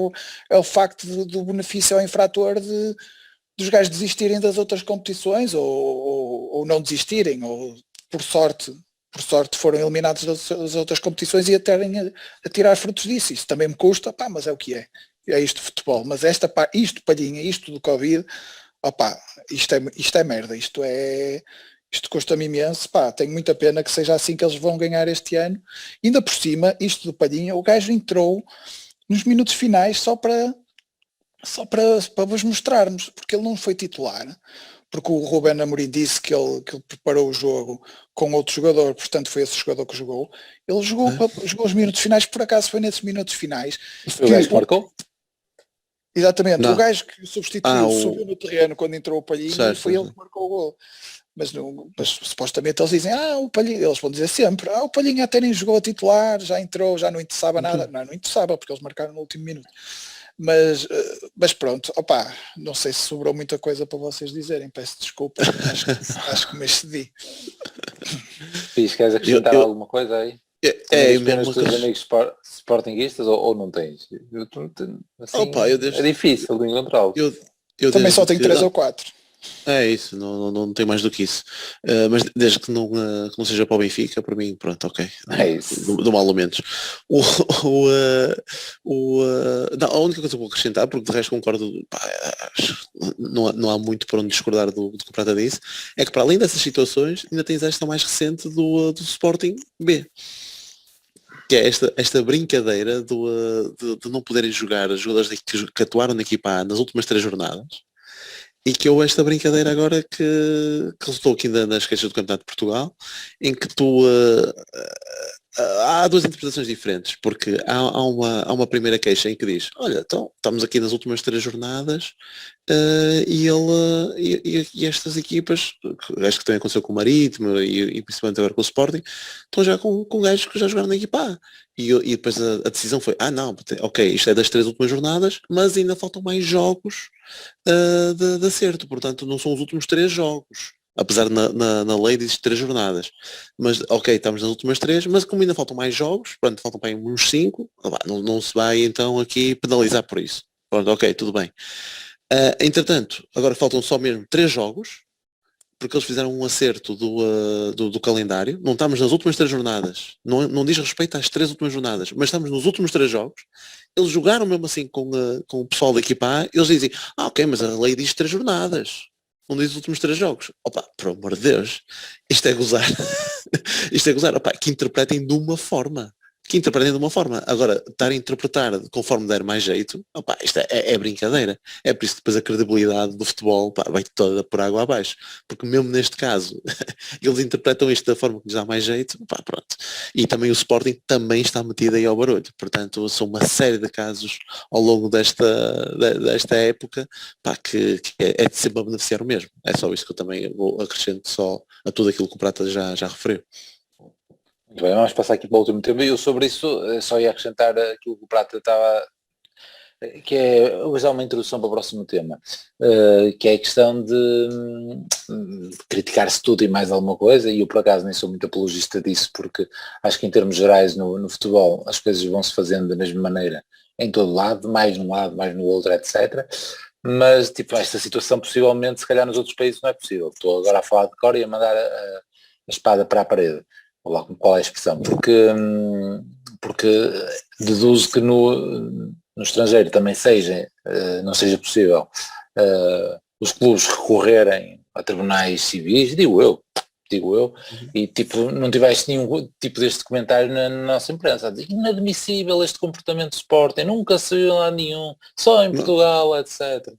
o facto do benefício ao infrator dos gajos desistirem das outras competições ou não desistirem, ou por sorte foram eliminados das outras competições e a tirar frutos disso. Isso também me custa, mas é o que é. É isto de futebol. Mas isto palhinha, isto do Covid, isto é merda. Isto custa-me imenso. Tenho muita pena que seja assim que eles vão ganhar este ano. Ainda por cima, isto do palhinha, o gajo entrou nos minutos finais só para vos mostrarmos, porque ele não foi titular. Porque o Ruben Amorim disse que ele preparou o jogo com outro jogador, portanto foi esse jogador que jogou. Ele jogou os minutos finais, por acaso foi nesses minutos finais. O gajo que marcou? Exatamente, o gajo que substituiu, subiu no terreno quando entrou o Palhinha, foi ele que marcou o gol. Mas supostamente eles dizem, o Palhinha, eles vão dizer sempre, o Palhinha até nem jogou a titular, já entrou, já não interessava nada. Não interessava, porque eles marcaram no último minuto. Mas pronto, não sei se sobrou muita coisa para vocês dizerem, peço desculpa, acho que me excedi. Queres acrescentar alguma coisa aí? Mesmo os teus amigos sportinguistas ou não tens? É difícil de encontrá-los. Eu também só tenho 3 ou 4. É isso, não tem mais do que isso. Mas desde que não seja para o Benfica, para mim, pronto, ok. É isso. Do mal ou menos. A única coisa que vou acrescentar, porque de resto concordo, não há muito para onde discordar do que o Prata disse, é que para além dessas situações, ainda tens esta mais recente do Sporting B. Que é esta brincadeira de não poderem jogar os jogadores que atuaram na equipa A nas últimas 3 jornadas. E que houve esta brincadeira agora que resultou aqui nas queixas do Campeonato de Portugal, em que há 2 interpretações diferentes, porque há uma primeira queixa em que diz, olha, então estamos aqui nas últimas 3 jornadas e estas equipas, acho que também aconteceu com o Marítimo e principalmente agora com o Sporting, estão já com gajos que já jogaram na equipa A. E depois a decisão foi, não, ok, isto é das 3 últimas jornadas, mas ainda faltam mais jogos de acerto, portanto não são os últimos 3 jogos, apesar na lei diz 3 jornadas, mas ok, estamos nas últimas 3, mas como ainda faltam mais jogos, pronto, faltam para aí uns 5, não se vai então aqui penalizar por isso, pronto, ok, tudo bem. Entretanto, agora faltam só mesmo 3 jogos, porque eles fizeram um acerto do calendário. Não estamos nas últimas 3 jornadas, não diz respeito às 3 últimas jornadas, mas estamos nos últimos 3 jogos. Eles jogaram mesmo assim com o pessoal da equipa A, eles dizem, ok, mas a lei diz 3 jornadas, não diz os últimos 3 jogos. Opa, por amor de Deus, isto é gozar. Isto é gozar, opa, que interpretem de uma forma. Agora, estar a interpretar conforme der mais jeito, opa, isto é brincadeira. É por isso que depois a credibilidade do futebol, pá, vai toda por água abaixo. Porque mesmo neste caso, eles interpretam isto da forma que lhes dá mais jeito, pá, pronto. E também o Sporting também está metido aí ao barulho. Portanto, são uma série de casos ao longo desta época, pá, que é de sempre a beneficiar o mesmo. É só isso que eu também vou acrescento só a tudo aquilo que o Prata já referiu. Muito bem, vamos passar aqui para o último tema. Eu sobre isso só ia acrescentar aquilo que o Prata estava, que é usar uma introdução para o próximo tema, que é a questão de criticar-se tudo e mais alguma coisa, e eu por acaso nem sou muito apologista disso, porque acho que em termos gerais no futebol as coisas vão-se fazendo da mesma maneira em todo lado, mais num lado, mais no outro, etc. Mas tipo, esta situação possivelmente se calhar nos outros países não é possível. Estou agora a falar de cor e a mandar a espada para a parede. Qual é a expressão, porque deduzo que no estrangeiro também não seja possível os clubes recorrerem a tribunais civis, digo eu, e tipo, não tiveste nenhum tipo deste comentário na nossa imprensa, inadmissível este comportamento de Sporting, nunca se viu lá nenhum, só em Portugal, etc.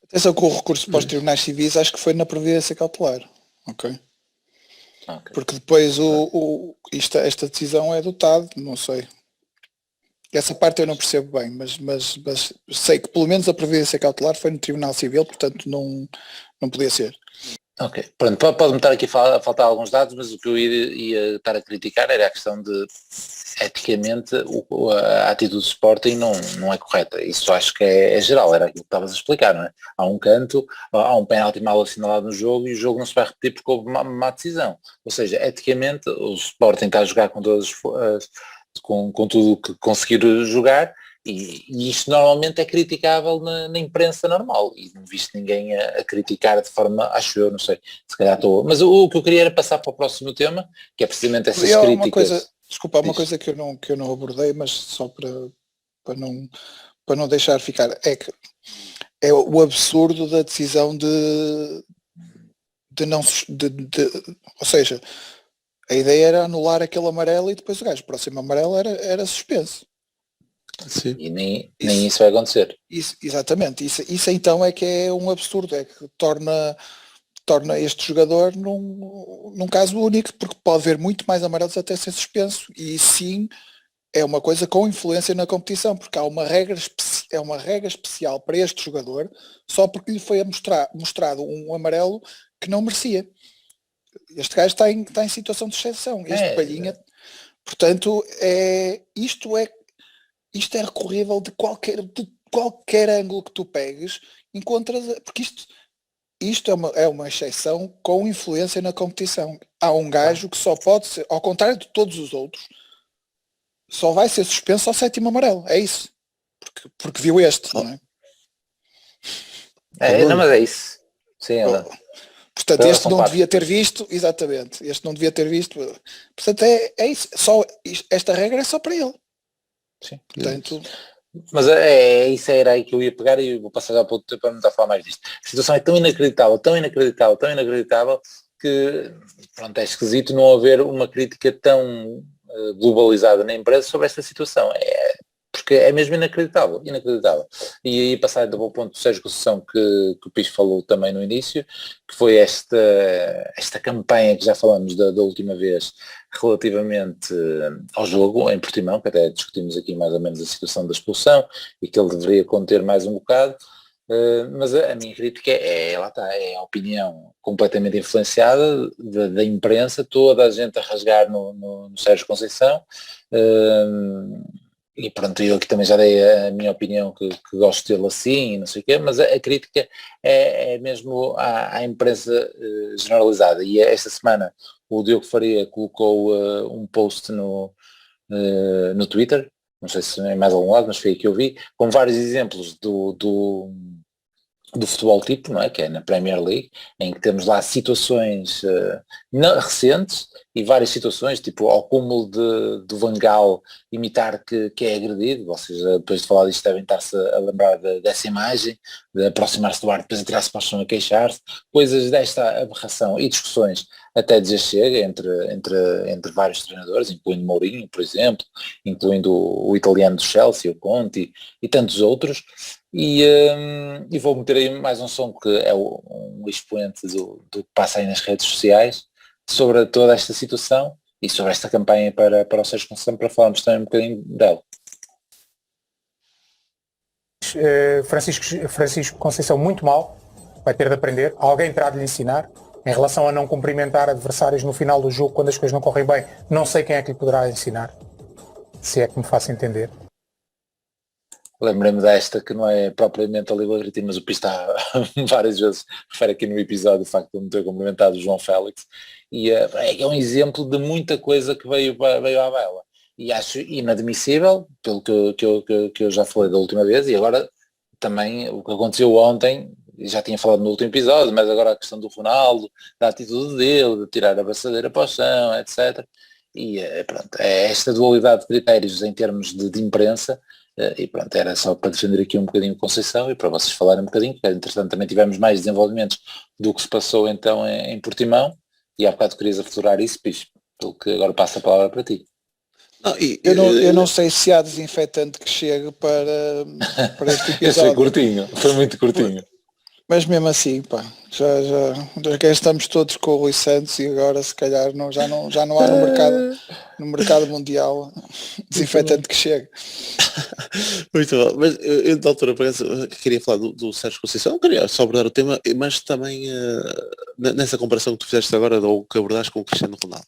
Atenção que o recurso para os tribunais civis acho que foi na previdência cautelar, ok? Okay. Porque depois esta decisão é do TAD, não sei. Essa parte eu não percebo bem, mas sei que pelo menos a previdência cautelar foi no Tribunal Civil, portanto não podia ser. Ok, pronto, pode-me estar aqui a faltar alguns dados, mas o que eu ia estar a criticar era a questão de, eticamente, a atitude do Sporting não é correta. Isso acho que é geral, era aquilo que estavas a explicar, não é? Há um canto, há um penalti mal assinalado no jogo e o jogo não se vai repetir porque houve uma má decisão. Ou seja, eticamente, o Sporting está a jogar com com tudo o que conseguir jogar, e isto normalmente é criticável na imprensa normal, e não viste ninguém a criticar de forma, acho eu, não sei, se calhar estou, mas o que eu queria era passar para o próximo tema, que é precisamente essas críticas. Uma coisa que eu não abordei, mas só para não deixar ficar, é que é o absurdo da decisão ou seja, a ideia era anular aquele amarelo e depois o gajo, o próximo amarelo era suspenso. Sim. E nem isso vai acontecer. Exatamente, isso então é que é um absurdo, é que torna este jogador num caso único, porque pode haver muito mais amarelos até ser suspenso, e sim é uma coisa com influência na competição, porque há uma regra especial para este jogador, só porque lhe foi mostrado um amarelo que não merecia. Este gajo está em situação de exceção, este Palhinha, portanto isto é recorrível de qualquer ângulo que tu pegues, encontras, porque isto é uma exceção com influência na competição. Há um gajo que só pode ser, ao contrário de todos os outros, só vai ser suspenso ao 7º amarelo, é isso. Porque viu este, não é? Não, mas é isso. Sim, portanto, este não devia ter visto, exatamente, portanto é isso, esta regra é só para ele. Sim. Portanto, mas isso era aí que eu ia pegar, e vou passar já para outro tempo para não estar a falar mais disto. A situação é tão inacreditável, que pronto, é esquisito não haver uma crítica tão globalizada na empresa sobre esta situação. Porque é mesmo inacreditável. E aí passar do bom ponto do Sérgio Conceição, que o Pires falou também no início, que foi esta campanha que já falamos da última vez relativamente ao jogo em Portimão, que até discutimos aqui mais ou menos a situação da expulsão e que ele deveria conter mais um bocado, mas a minha crítica é a opinião completamente influenciada da imprensa, toda a gente a rasgar no Sérgio Conceição. E pronto, eu aqui também já dei a minha opinião, que gosto dele assim e não sei o quê, mas a crítica é mesmo à imprensa generalizada. E esta semana o Diogo Faria colocou um post no Twitter, não sei se é mais algum lado, mas foi aí que eu vi, com vários exemplos do do futebol tipo, não é? Que é na Premier League, em que temos lá situações recentes e várias situações, tipo ao cúmulo do Van Gaal imitar que é agredido, vocês depois de falar disto devem estar-se a lembrar dessa imagem, de aproximar-se do ar, depois atirar-se para o chão a queixar-se, coisas desta aberração e discussões até dizer chega entre vários treinadores, incluindo Mourinho, por exemplo, incluindo o italiano do Chelsea, o Conte e tantos outros. E vou meter aí mais um som que é um expoente do que passa aí nas redes sociais sobre toda esta situação e sobre esta campanha para o Sérgio Conceição, para falarmos também um bocadinho dela. Francisco Conceição muito mal, vai ter de aprender, alguém terá de lhe ensinar. Em relação a não cumprimentar adversários no final do jogo quando as coisas não correm bem, não sei quem é que lhe poderá ensinar, se é que me faço entender. Lembrei-me desta, que não é propriamente a liberdade, mas o Pista várias vezes refere aqui no episódio o facto de me ter cumprimentado o João Félix, e é um exemplo de muita coisa que veio à baila. E acho inadmissível, pelo que eu já falei da última vez, e agora também o que aconteceu ontem, já tinha falado no último episódio, mas agora a questão do Ronaldo, da atitude dele, de tirar a braçadeira para o chão, etc. E pronto, é esta dualidade de critérios em termos de imprensa. E pronto, era só para defender aqui um bocadinho Conceição e para vocês falarem um bocadinho, porque entretanto também tivemos mais desenvolvimentos do que se passou então em Portimão, e há bocado querias aflorar isso, Picho, pelo que agora passo a palavra para ti. Não, eu não sei se há desinfetante que chegue para este episódio. Esse foi curtinho, foi muito curtinho. Mas mesmo assim, pá, já estamos todos com o Rui Santos e agora se calhar já não há no mercado mundial desinfetante que chegue. Muito bom, mas eu da altura queria falar do Sérgio Conceição, queria só abordar o tema, mas também nessa comparação que tu fizeste agora, ou que abordaste com o Cristiano Ronaldo.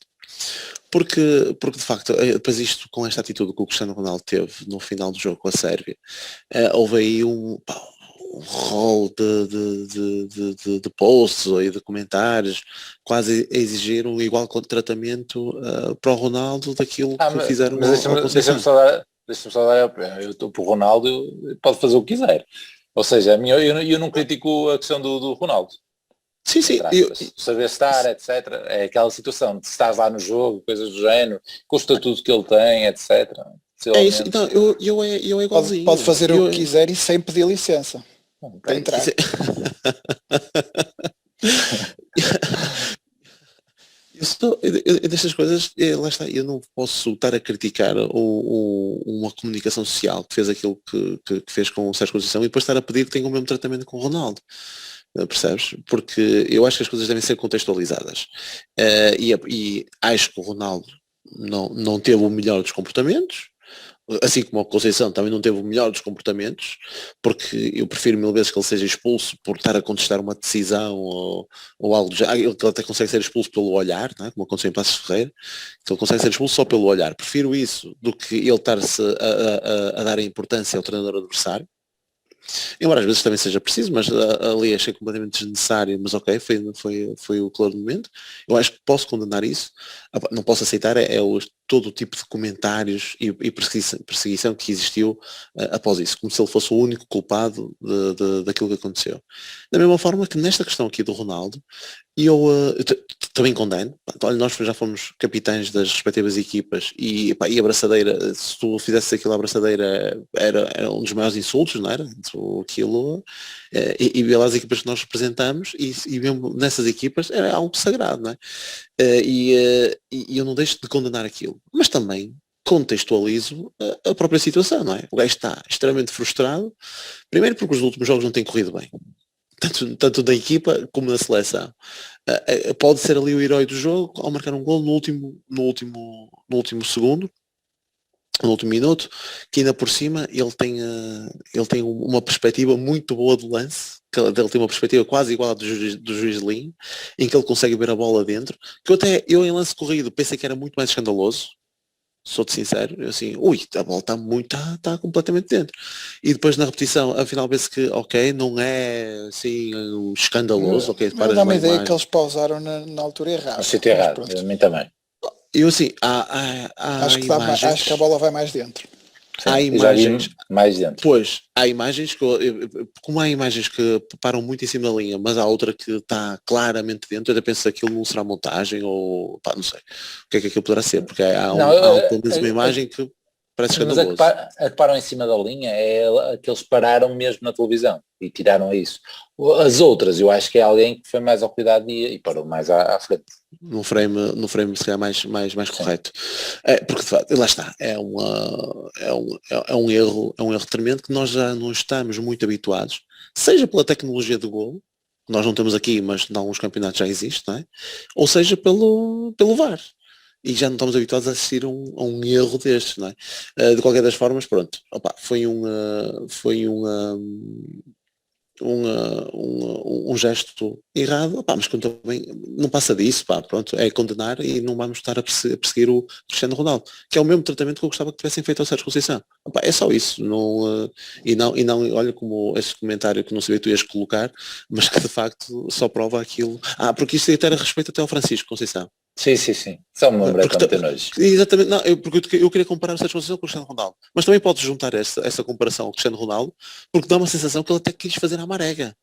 Porque de facto, depois isto com esta atitude que o Cristiano Ronaldo teve no final do jogo com a Sérvia, houve aí um rol de posts e de comentários quase a exigir um igual tratamento para o Ronaldo daquilo que fizeram ao Conceição. Deixa-me só dar, eu estou para o Ronaldo, pode fazer o que quiser. Ou seja, eu não critico a questão do Ronaldo. Sim, saber estar, etc. É aquela situação de estar lá no jogo, coisas do género, com o estatuto que ele tem, etc. É isso, então, eu é igualzinho. Pode fazer o que quiser e sem pedir licença. Para entrar. Destas coisas, lá está, eu não posso estar a criticar uma comunicação social que fez aquilo que fez com o Sérgio Conceição e depois estar a pedir que tenha o mesmo tratamento com o Ronaldo. Percebes? Porque eu acho que as coisas devem ser contextualizadas. E acho que o Ronaldo não teve o melhor dos comportamentos, assim como a Conceição também não teve o melhor dos comportamentos, porque eu prefiro mil vezes que ele seja expulso por estar a contestar uma decisão ou algo do género. Ele até consegue ser expulso pelo olhar, não é? Como aconteceu em Passos Ferreira, que ele consegue ser expulso só pelo olhar. Prefiro isso do que ele estar-se a dar a importância ao treinador adversário. Embora às vezes também seja preciso, mas ali achei completamente desnecessário, mas ok, foi o calor do momento. Eu acho que posso condenar isso. Não posso aceitar todo o tipo de comentários e perseguição que existiu após isso, como se ele fosse o único culpado daquilo que aconteceu. Da mesma forma que nesta questão aqui do Ronaldo, eu também condeno. Olha, nós já fomos capitães das respectivas equipas e a braçadeira, se tu fizesses aquilo à braçadeira, era um dos maiores insultos, não era? Aquilo, e pelas equipas que nós representamos e mesmo nessas equipas era algo sagrado, não é? E eu não deixo de condenar aquilo, mas também contextualizo a própria situação, não é? O gajo está extremamente frustrado, primeiro porque os últimos jogos não têm corrido bem, tanto da equipa como da seleção. Pode ser ali o herói do jogo ao marcar um gol no último segundo, no último minuto, que ainda por cima ele tem uma perspectiva muito boa do lance, que ele tem uma perspectiva quase igual à do juiz Linho, em que ele consegue ver a bola dentro, que eu em lance corrido pensei que era muito mais escandaloso. Sou-te sincero, eu assim, a bola está completamente dentro. E depois na repetição, afinal vê-se que, ok, não é assim escandaloso, ok, para dá uma ideia que eles pausaram na altura errada. No sítio errado, a mim também. Eu assim, acho que a bola vai mais dentro. Há eu já vi imagens, mais dentro. pois, há imagens como há imagens que param muito em cima da linha, mas há outra que está claramente dentro, eu até penso que aquilo não será montagem ou pá, não sei o que é que aquilo poderá ser, porque há pelo menos uma imagem que parece Mas a escandaloso. a que param em cima da linha é a que eles pararam mesmo na televisão e tiraram isso. As outras, eu acho que é alguém que foi mais ao cuidado e parou mais à frente. No frame se calhar mais correto. Porque de facto, lá está, é um erro tremendo que nós já não estamos muito habituados, seja pela tecnologia do golo, que nós não temos aqui, mas em alguns campeonatos já existe, não é? Ou seja pelo VAR. E já não estamos habituados a assistir a um erro destes, não é? De qualquer das formas, pronto, opa, foi um gesto errado, opá, mas também não passa disso, pá, pronto, é condenar e não vamos estar a perseguir o Cristiano Ronaldo, que é o mesmo tratamento que eu gostava que tivessem feito ao Sérgio Conceição. Opá, é só isso, e não, olha como esse comentário que não sabia que tu ias colocar, mas que de facto só prova aquilo. Porque isto até era respeito até ao Francisco Conceição. Sim. Só me lembrei para meter nojo. Exatamente, não, porque eu queria comparar o Sérgio Conceição com o Cristiano Ronaldo, mas também podes juntar essa comparação ao Cristiano Ronaldo, porque dá uma sensação que ele até quis fazer à marega.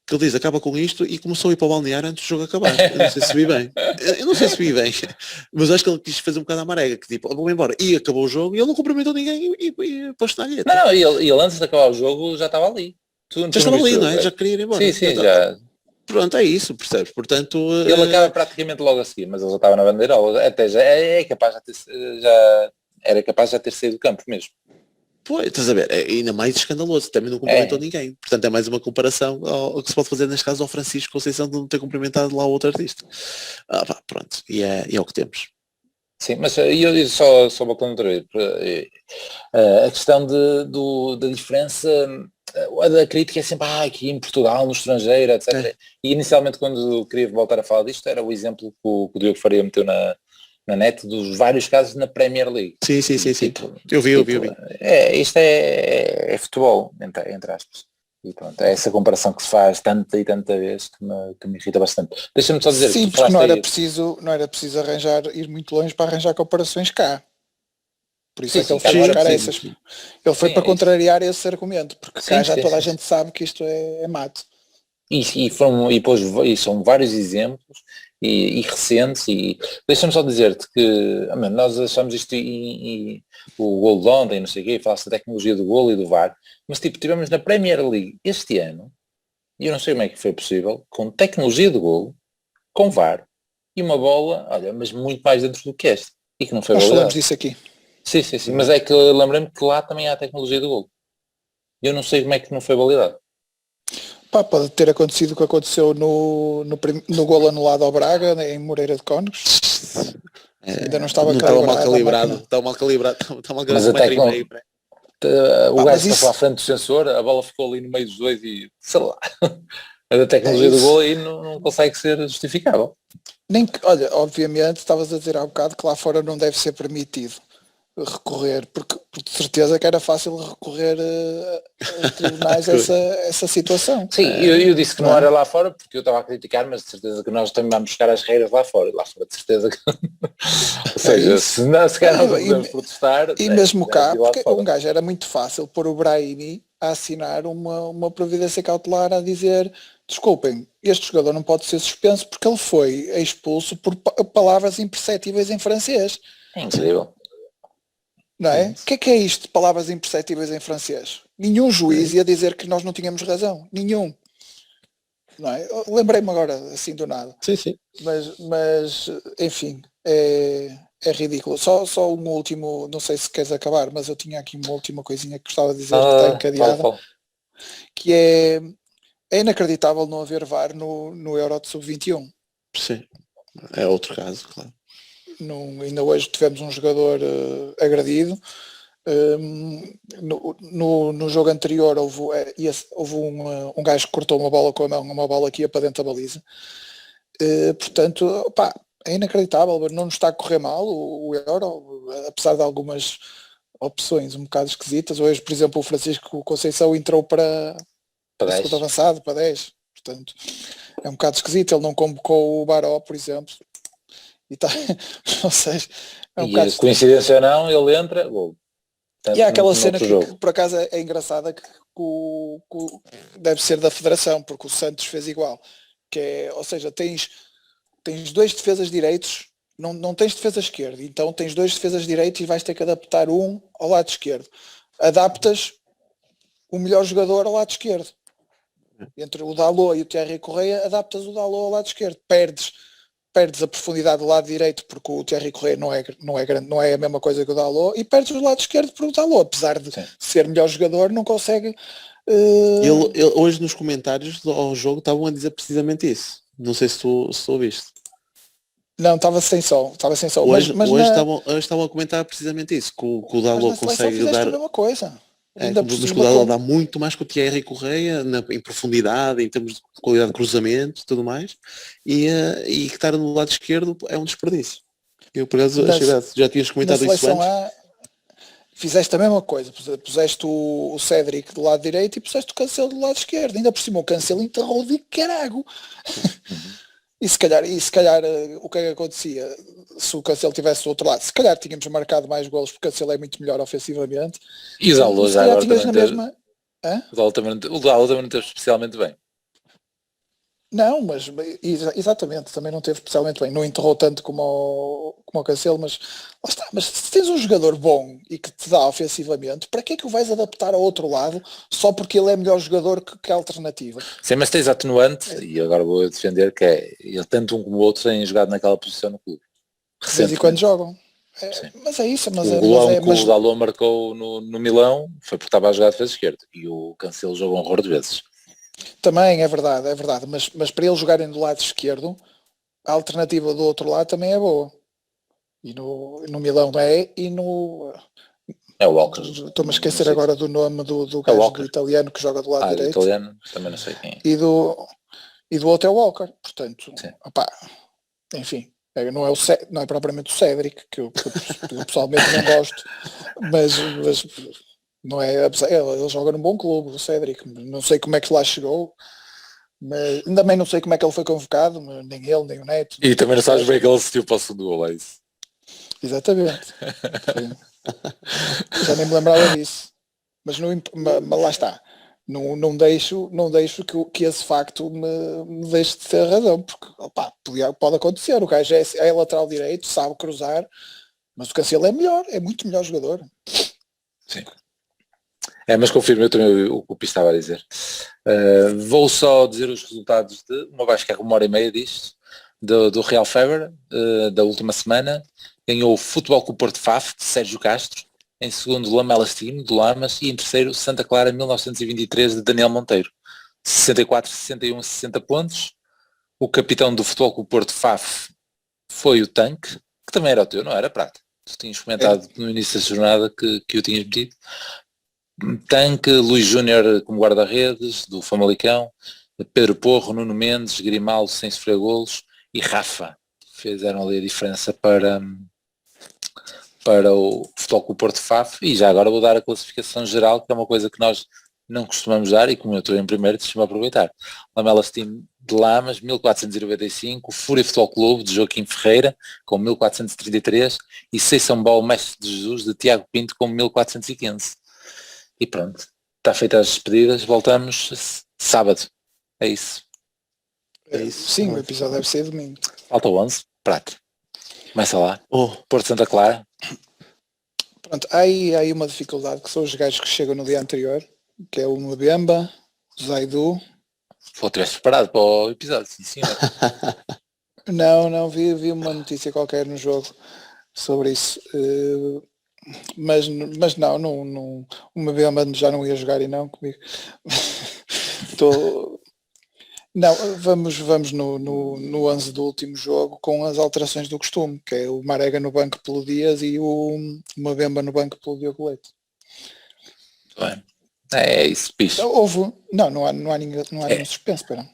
Que ele diz, acaba com isto e começou a ir para o balneário antes do jogo acabar. Eu não sei se vi bem. Mas acho que ele quis fazer um bocado à marega, que tipo, vou embora. E acabou o jogo e ele não cumprimentou ninguém e pôs-se na gueta. Não, ele antes de acabar o jogo já estava ali. Já estava ali, não é? Já queria ir embora. Sim, já. Pronto, é isso, percebes? Portanto, ele acaba praticamente logo a seguir, mas ele já estava na bandeirola, até já é capaz já era capaz de já ter saído do campo mesmo. Pois, estás a ver, é ainda mais escandaloso, também não cumprimentou ninguém. Portanto, é mais uma comparação ao que se pode fazer neste caso ao Francisco Conceição de não ter cumprimentado lá o outro artista. Pronto, e é o que temos. Sim, mas eu só voltando outra vez, a questão da diferença, da crítica é sempre aqui em Portugal, no estrangeiro, etc. E inicialmente quando queria voltar a falar disto era o exemplo que o Diogo Faria meteu na net dos vários casos na Premier League. Sim. Tipo, eu vi. Isto é futebol, entre aspas. E pronto, é essa comparação que se faz tanta e tanta vez que me irrita bastante. Deixa-me só dizer sim, porque não era preciso ir muito longe para arranjar comparações cá. Por isso é que ele foi buscar essas. Ele foi para contrariar esse argumento, porque cá já toda a gente sabe que isto é mato. E são vários exemplos e recentes, e deixa-me só dizer-te que nós achamos isto e o golo de ontem, não sei o quê, fala-se da tecnologia do golo e do VAR, mas tipo, tivemos na Premier League este ano, e eu não sei como é que foi possível, com tecnologia do golo, com VAR, e uma bola, olha, mas muito mais dentro do que esta, e que não foi validado. Nós falamos disso aqui. Sim, mas é que lembrei-me que lá também há a tecnologia do golo. Eu não sei como é que não foi validado. Pode ter acontecido o que aconteceu no golo anulado ao Braga, em Moreira de Cónegos. Ainda não estava mal calibrado. Está mal calibrado. Mas até o gajo passou à frente do sensor, a bola ficou ali no meio dos dois e sei lá. A tecnologia do golo aí não consegue ser justificável. Olha, obviamente estavas a dizer há bocado que lá fora não deve ser permitido recorrer, porque de certeza que era fácil recorrer a tribunais essa situação. Sim, eu disse que não era lá fora porque eu estava a criticar, mas de certeza que nós também vamos buscar as regras lá fora de certeza que ou seja, se calhar nós podemos protestar. E mesmo cá, porque um gajo era muito fácil pôr o Brahimi a assinar uma providência cautelar a dizer, desculpem, este jogador não pode ser suspenso porque ele foi expulso por palavras imperceptíveis em francês. É incrível. Não é? O que é isto de palavras imperceptíveis em francês? Nenhum juiz ia dizer que nós não tínhamos razão. Nenhum. Não é? Lembrei-me agora, assim do nada. Sim. Mas enfim, é ridículo. Só um último, não sei se queres acabar, mas eu tinha aqui uma última coisinha que gostava de dizer que está encadeada. Que é inacreditável não haver VAR no Euro de Sub-21. Sim, é outro caso, claro. Ainda hoje tivemos um jogador agredido. No jogo anterior houve um gajo que cortou uma bola com a mão, uma bola que ia para dentro da baliza. Portanto, é inacreditável, não nos está a correr mal o Euro, apesar de algumas opções um bocado esquisitas. Hoje, por exemplo, o Francisco Conceição entrou para segundo avançado, para 10. Portanto, é um bocado esquisito. Ele não convocou o Baró, por exemplo. E tá, ou seja, é um bocado coincidência ou não, ele entra, gol. E há aquela no cena outro jogo. que por acaso é engraçada, que deve ser da Federação, porque o Santos fez igual. Que é, ou seja, tens dois defesas direitos, não tens defesa esquerda, então tens dois defesas direitos e vais ter que adaptar um ao lado esquerdo. Adaptas o melhor jogador ao lado esquerdo. Entre o Dalot e o Thierry Correia, adaptas o Dalot ao lado esquerdo. Perdes a profundidade do lado direito, porque o Thierry Correia não é grande, não é a mesma coisa que o Dalot, e perdes o lado esquerdo porque o Dalot, apesar de ser melhor jogador, não consegue... Ele, hoje nos comentários ao jogo estavam a dizer precisamente isso. Não sei se tu ouviste. Não, estava sem som. Hoje estavam a comentar precisamente isso, que o Dalot consegue dar... a mesma coisa. Mas o Dalot dá muito mais que o Thierry Correia em profundidade, em termos de qualidade de cruzamento e tudo mais, e que estar no lado esquerdo é um desperdício. Eu por acaso já tinhas comentado isso antes. Fizeste a mesma coisa, puseste o Cédric do lado direito e puseste o Cancelo do lado esquerdo, ainda por cima o Cancelo enterrou de carago. E se calhar o que é que acontecia se o Cancelo tivesse do outro lado? Se calhar tínhamos marcado mais golos, porque o Cancelo é muito melhor ofensivamente. E o Dalot já agora também O Dalot também não teve especialmente bem. Não, mas exatamente, também não teve especialmente bem, não enterrou tanto como o Cancelo, mas lá está, mas se tens um jogador bom e que te dá ofensivamente, para que é que o vais adaptar ao outro lado só porque ele é melhor jogador que a alternativa? Sim, mas tens atenuante, e agora vou defender, que é ele tanto um como o outro têm jogado naquela posição no clube. De vez em quando jogam. Mas é isso, o golão que o Dalot marcou no Milão foi porque estava a jogar de defesa esquerda e o Cancelo jogou um horror de vezes. Também é verdade, mas para eles jogarem do lado esquerdo, a alternativa do outro lado também é boa. E no Milão e no... É o Walker. Estou-me a esquecer agora do nome do gajo do italiano que joga do lado direito. Italiano, também não sei quem é. E do outro é o Walker, portanto, enfim, não é propriamente o Cédric, que eu pessoalmente não gosto, mas não é, ele joga num bom clube, o Cédric, não sei como é que lá chegou, mas também não sei como é que ele foi convocado, nem ele, nem o Neto. E também não sabes bem que ele assistiu para o segundo gol, é isso? Exatamente. Já nem me lembrava disso. Mas lá está. Não deixo que esse facto me deixe de ter razão, porque pode acontecer. O gajo é lateral direito, sabe cruzar, mas o Cancelo é melhor, é muito melhor jogador. Sim. Mas confirmo eu também o que o Pi estava a dizer. Vou só dizer os resultados de uma que é 1h30 disto, do Real Fever, da última semana. Ganhou o Futebol Clube Porto Faf, de Sérgio Castro, em segundo Lamelas Team, do Lamas, e em terceiro Santa Clara 1923, de Daniel Monteiro. 64, 61, 60 pontos. O capitão do Futebol Clube Porto Faf foi o Tanque, que também era o teu, não era, Prata? Tu tinhas comentado no início da jornada que o tinhas metido. Tanque, Luís Júnior como guarda-redes, do Famalicão, Pedro Porro, Nuno Mendes, Grimaldo sem sofrer golos e Rafa. Fizeram ali a diferença para o Futebol Clube Porto Faf. E já agora vou dar a classificação geral, que é uma coisa que nós não costumamos dar, e como eu estou em primeiro, deixa-me aproveitar. Lamelas Team de Lamas, 1495, Fúria Futebol Clube, de Joaquim Ferreira, com 1433, e Seição Ball Mestre de Jesus, de Tiago Pinto, com 1415. E pronto, está feitas as despedidas, voltamos sábado. É isso. Sim, o episódio deve ser domingo. Falta 11, Prato. Começa lá. Porto Santa Clara. Pronto, há aí uma dificuldade, que são os gajos que chegam no dia anterior, que é o Mbemba, o Zaidu. Pô, tiveste preparado para o episódio, sim senhor. Não, vi uma notícia qualquer no jogo sobre isso. Mas não, o Mbemba já não ia jogar e não comigo. Não, vamos no 11 do último jogo com as alterações do costume, que é o Marega no banco pelo Dias e o Mbemba no banco pelo Diogo Leite. Bem, é isso, bicho. Não há nenhum suspense, espera.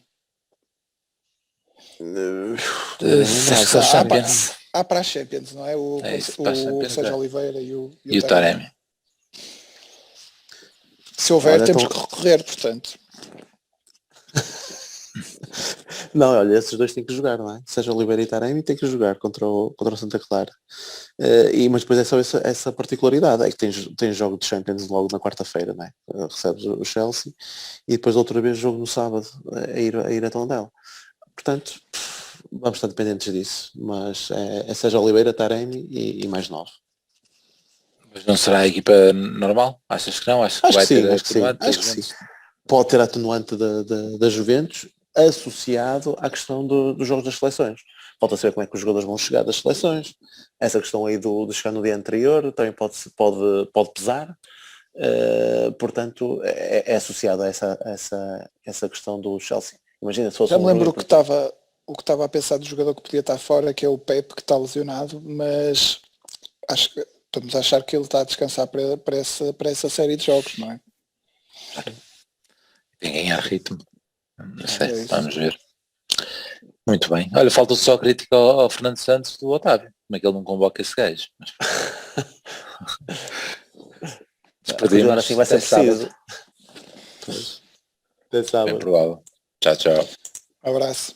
Há para a Champions, não é? O Sérgio Oliveira e o Taremi. Se houver, temos que recorrer, portanto. Não, olha, esses dois têm que jogar, não é? Sérgio Oliveira e Taremi têm que jogar contra o Santa Clara. Mas depois é só essa particularidade, é que tens jogo de Champions logo na quarta-feira, não é? Recebes o Chelsea e depois outra vez jogo no sábado a ir a Tondela. Portanto, vamos estar dependentes disso, mas é Sérgio Oliveira, Taremi e mais 9. Mas não será a equipa normal? Achas que não? Acho que sim. Juventus. Pode ter a atenuante da Juventus associado à questão dos jogos das seleções. Falta saber como é que os jogadores vão chegar das seleções. Essa questão aí de chegar no dia anterior também pode pesar. Portanto, é associado a essa questão do Chelsea. Imagina se fosse Já me lembro o que estava a pensar do jogador que podia estar fora, que é o Pepe, que está lesionado, mas acho que estamos a achar que ele está a descansar para essa série de jogos, não é? Tem que ganhar ritmo. Não sei, vamos ver. Muito bem. Olha, falta só crítica ao Fernando Santos do Otávio. Como é que ele não convoca esse gajo? Agora assim vai ser preciso. Até sábado. É provável. Tchau, tchau. Abraço.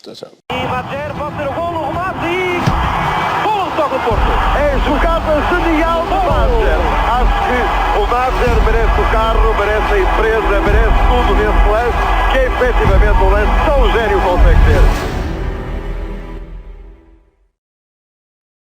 Tchau. E Madjer pode ter o golo, o remate e... Golo, toca o Porto. É jogada genial do Madjer. Acho que o Madjer merece o carro, merece a empresa, merece tudo nesse lance, que é efetivamente um lance tão gênio consegue ter.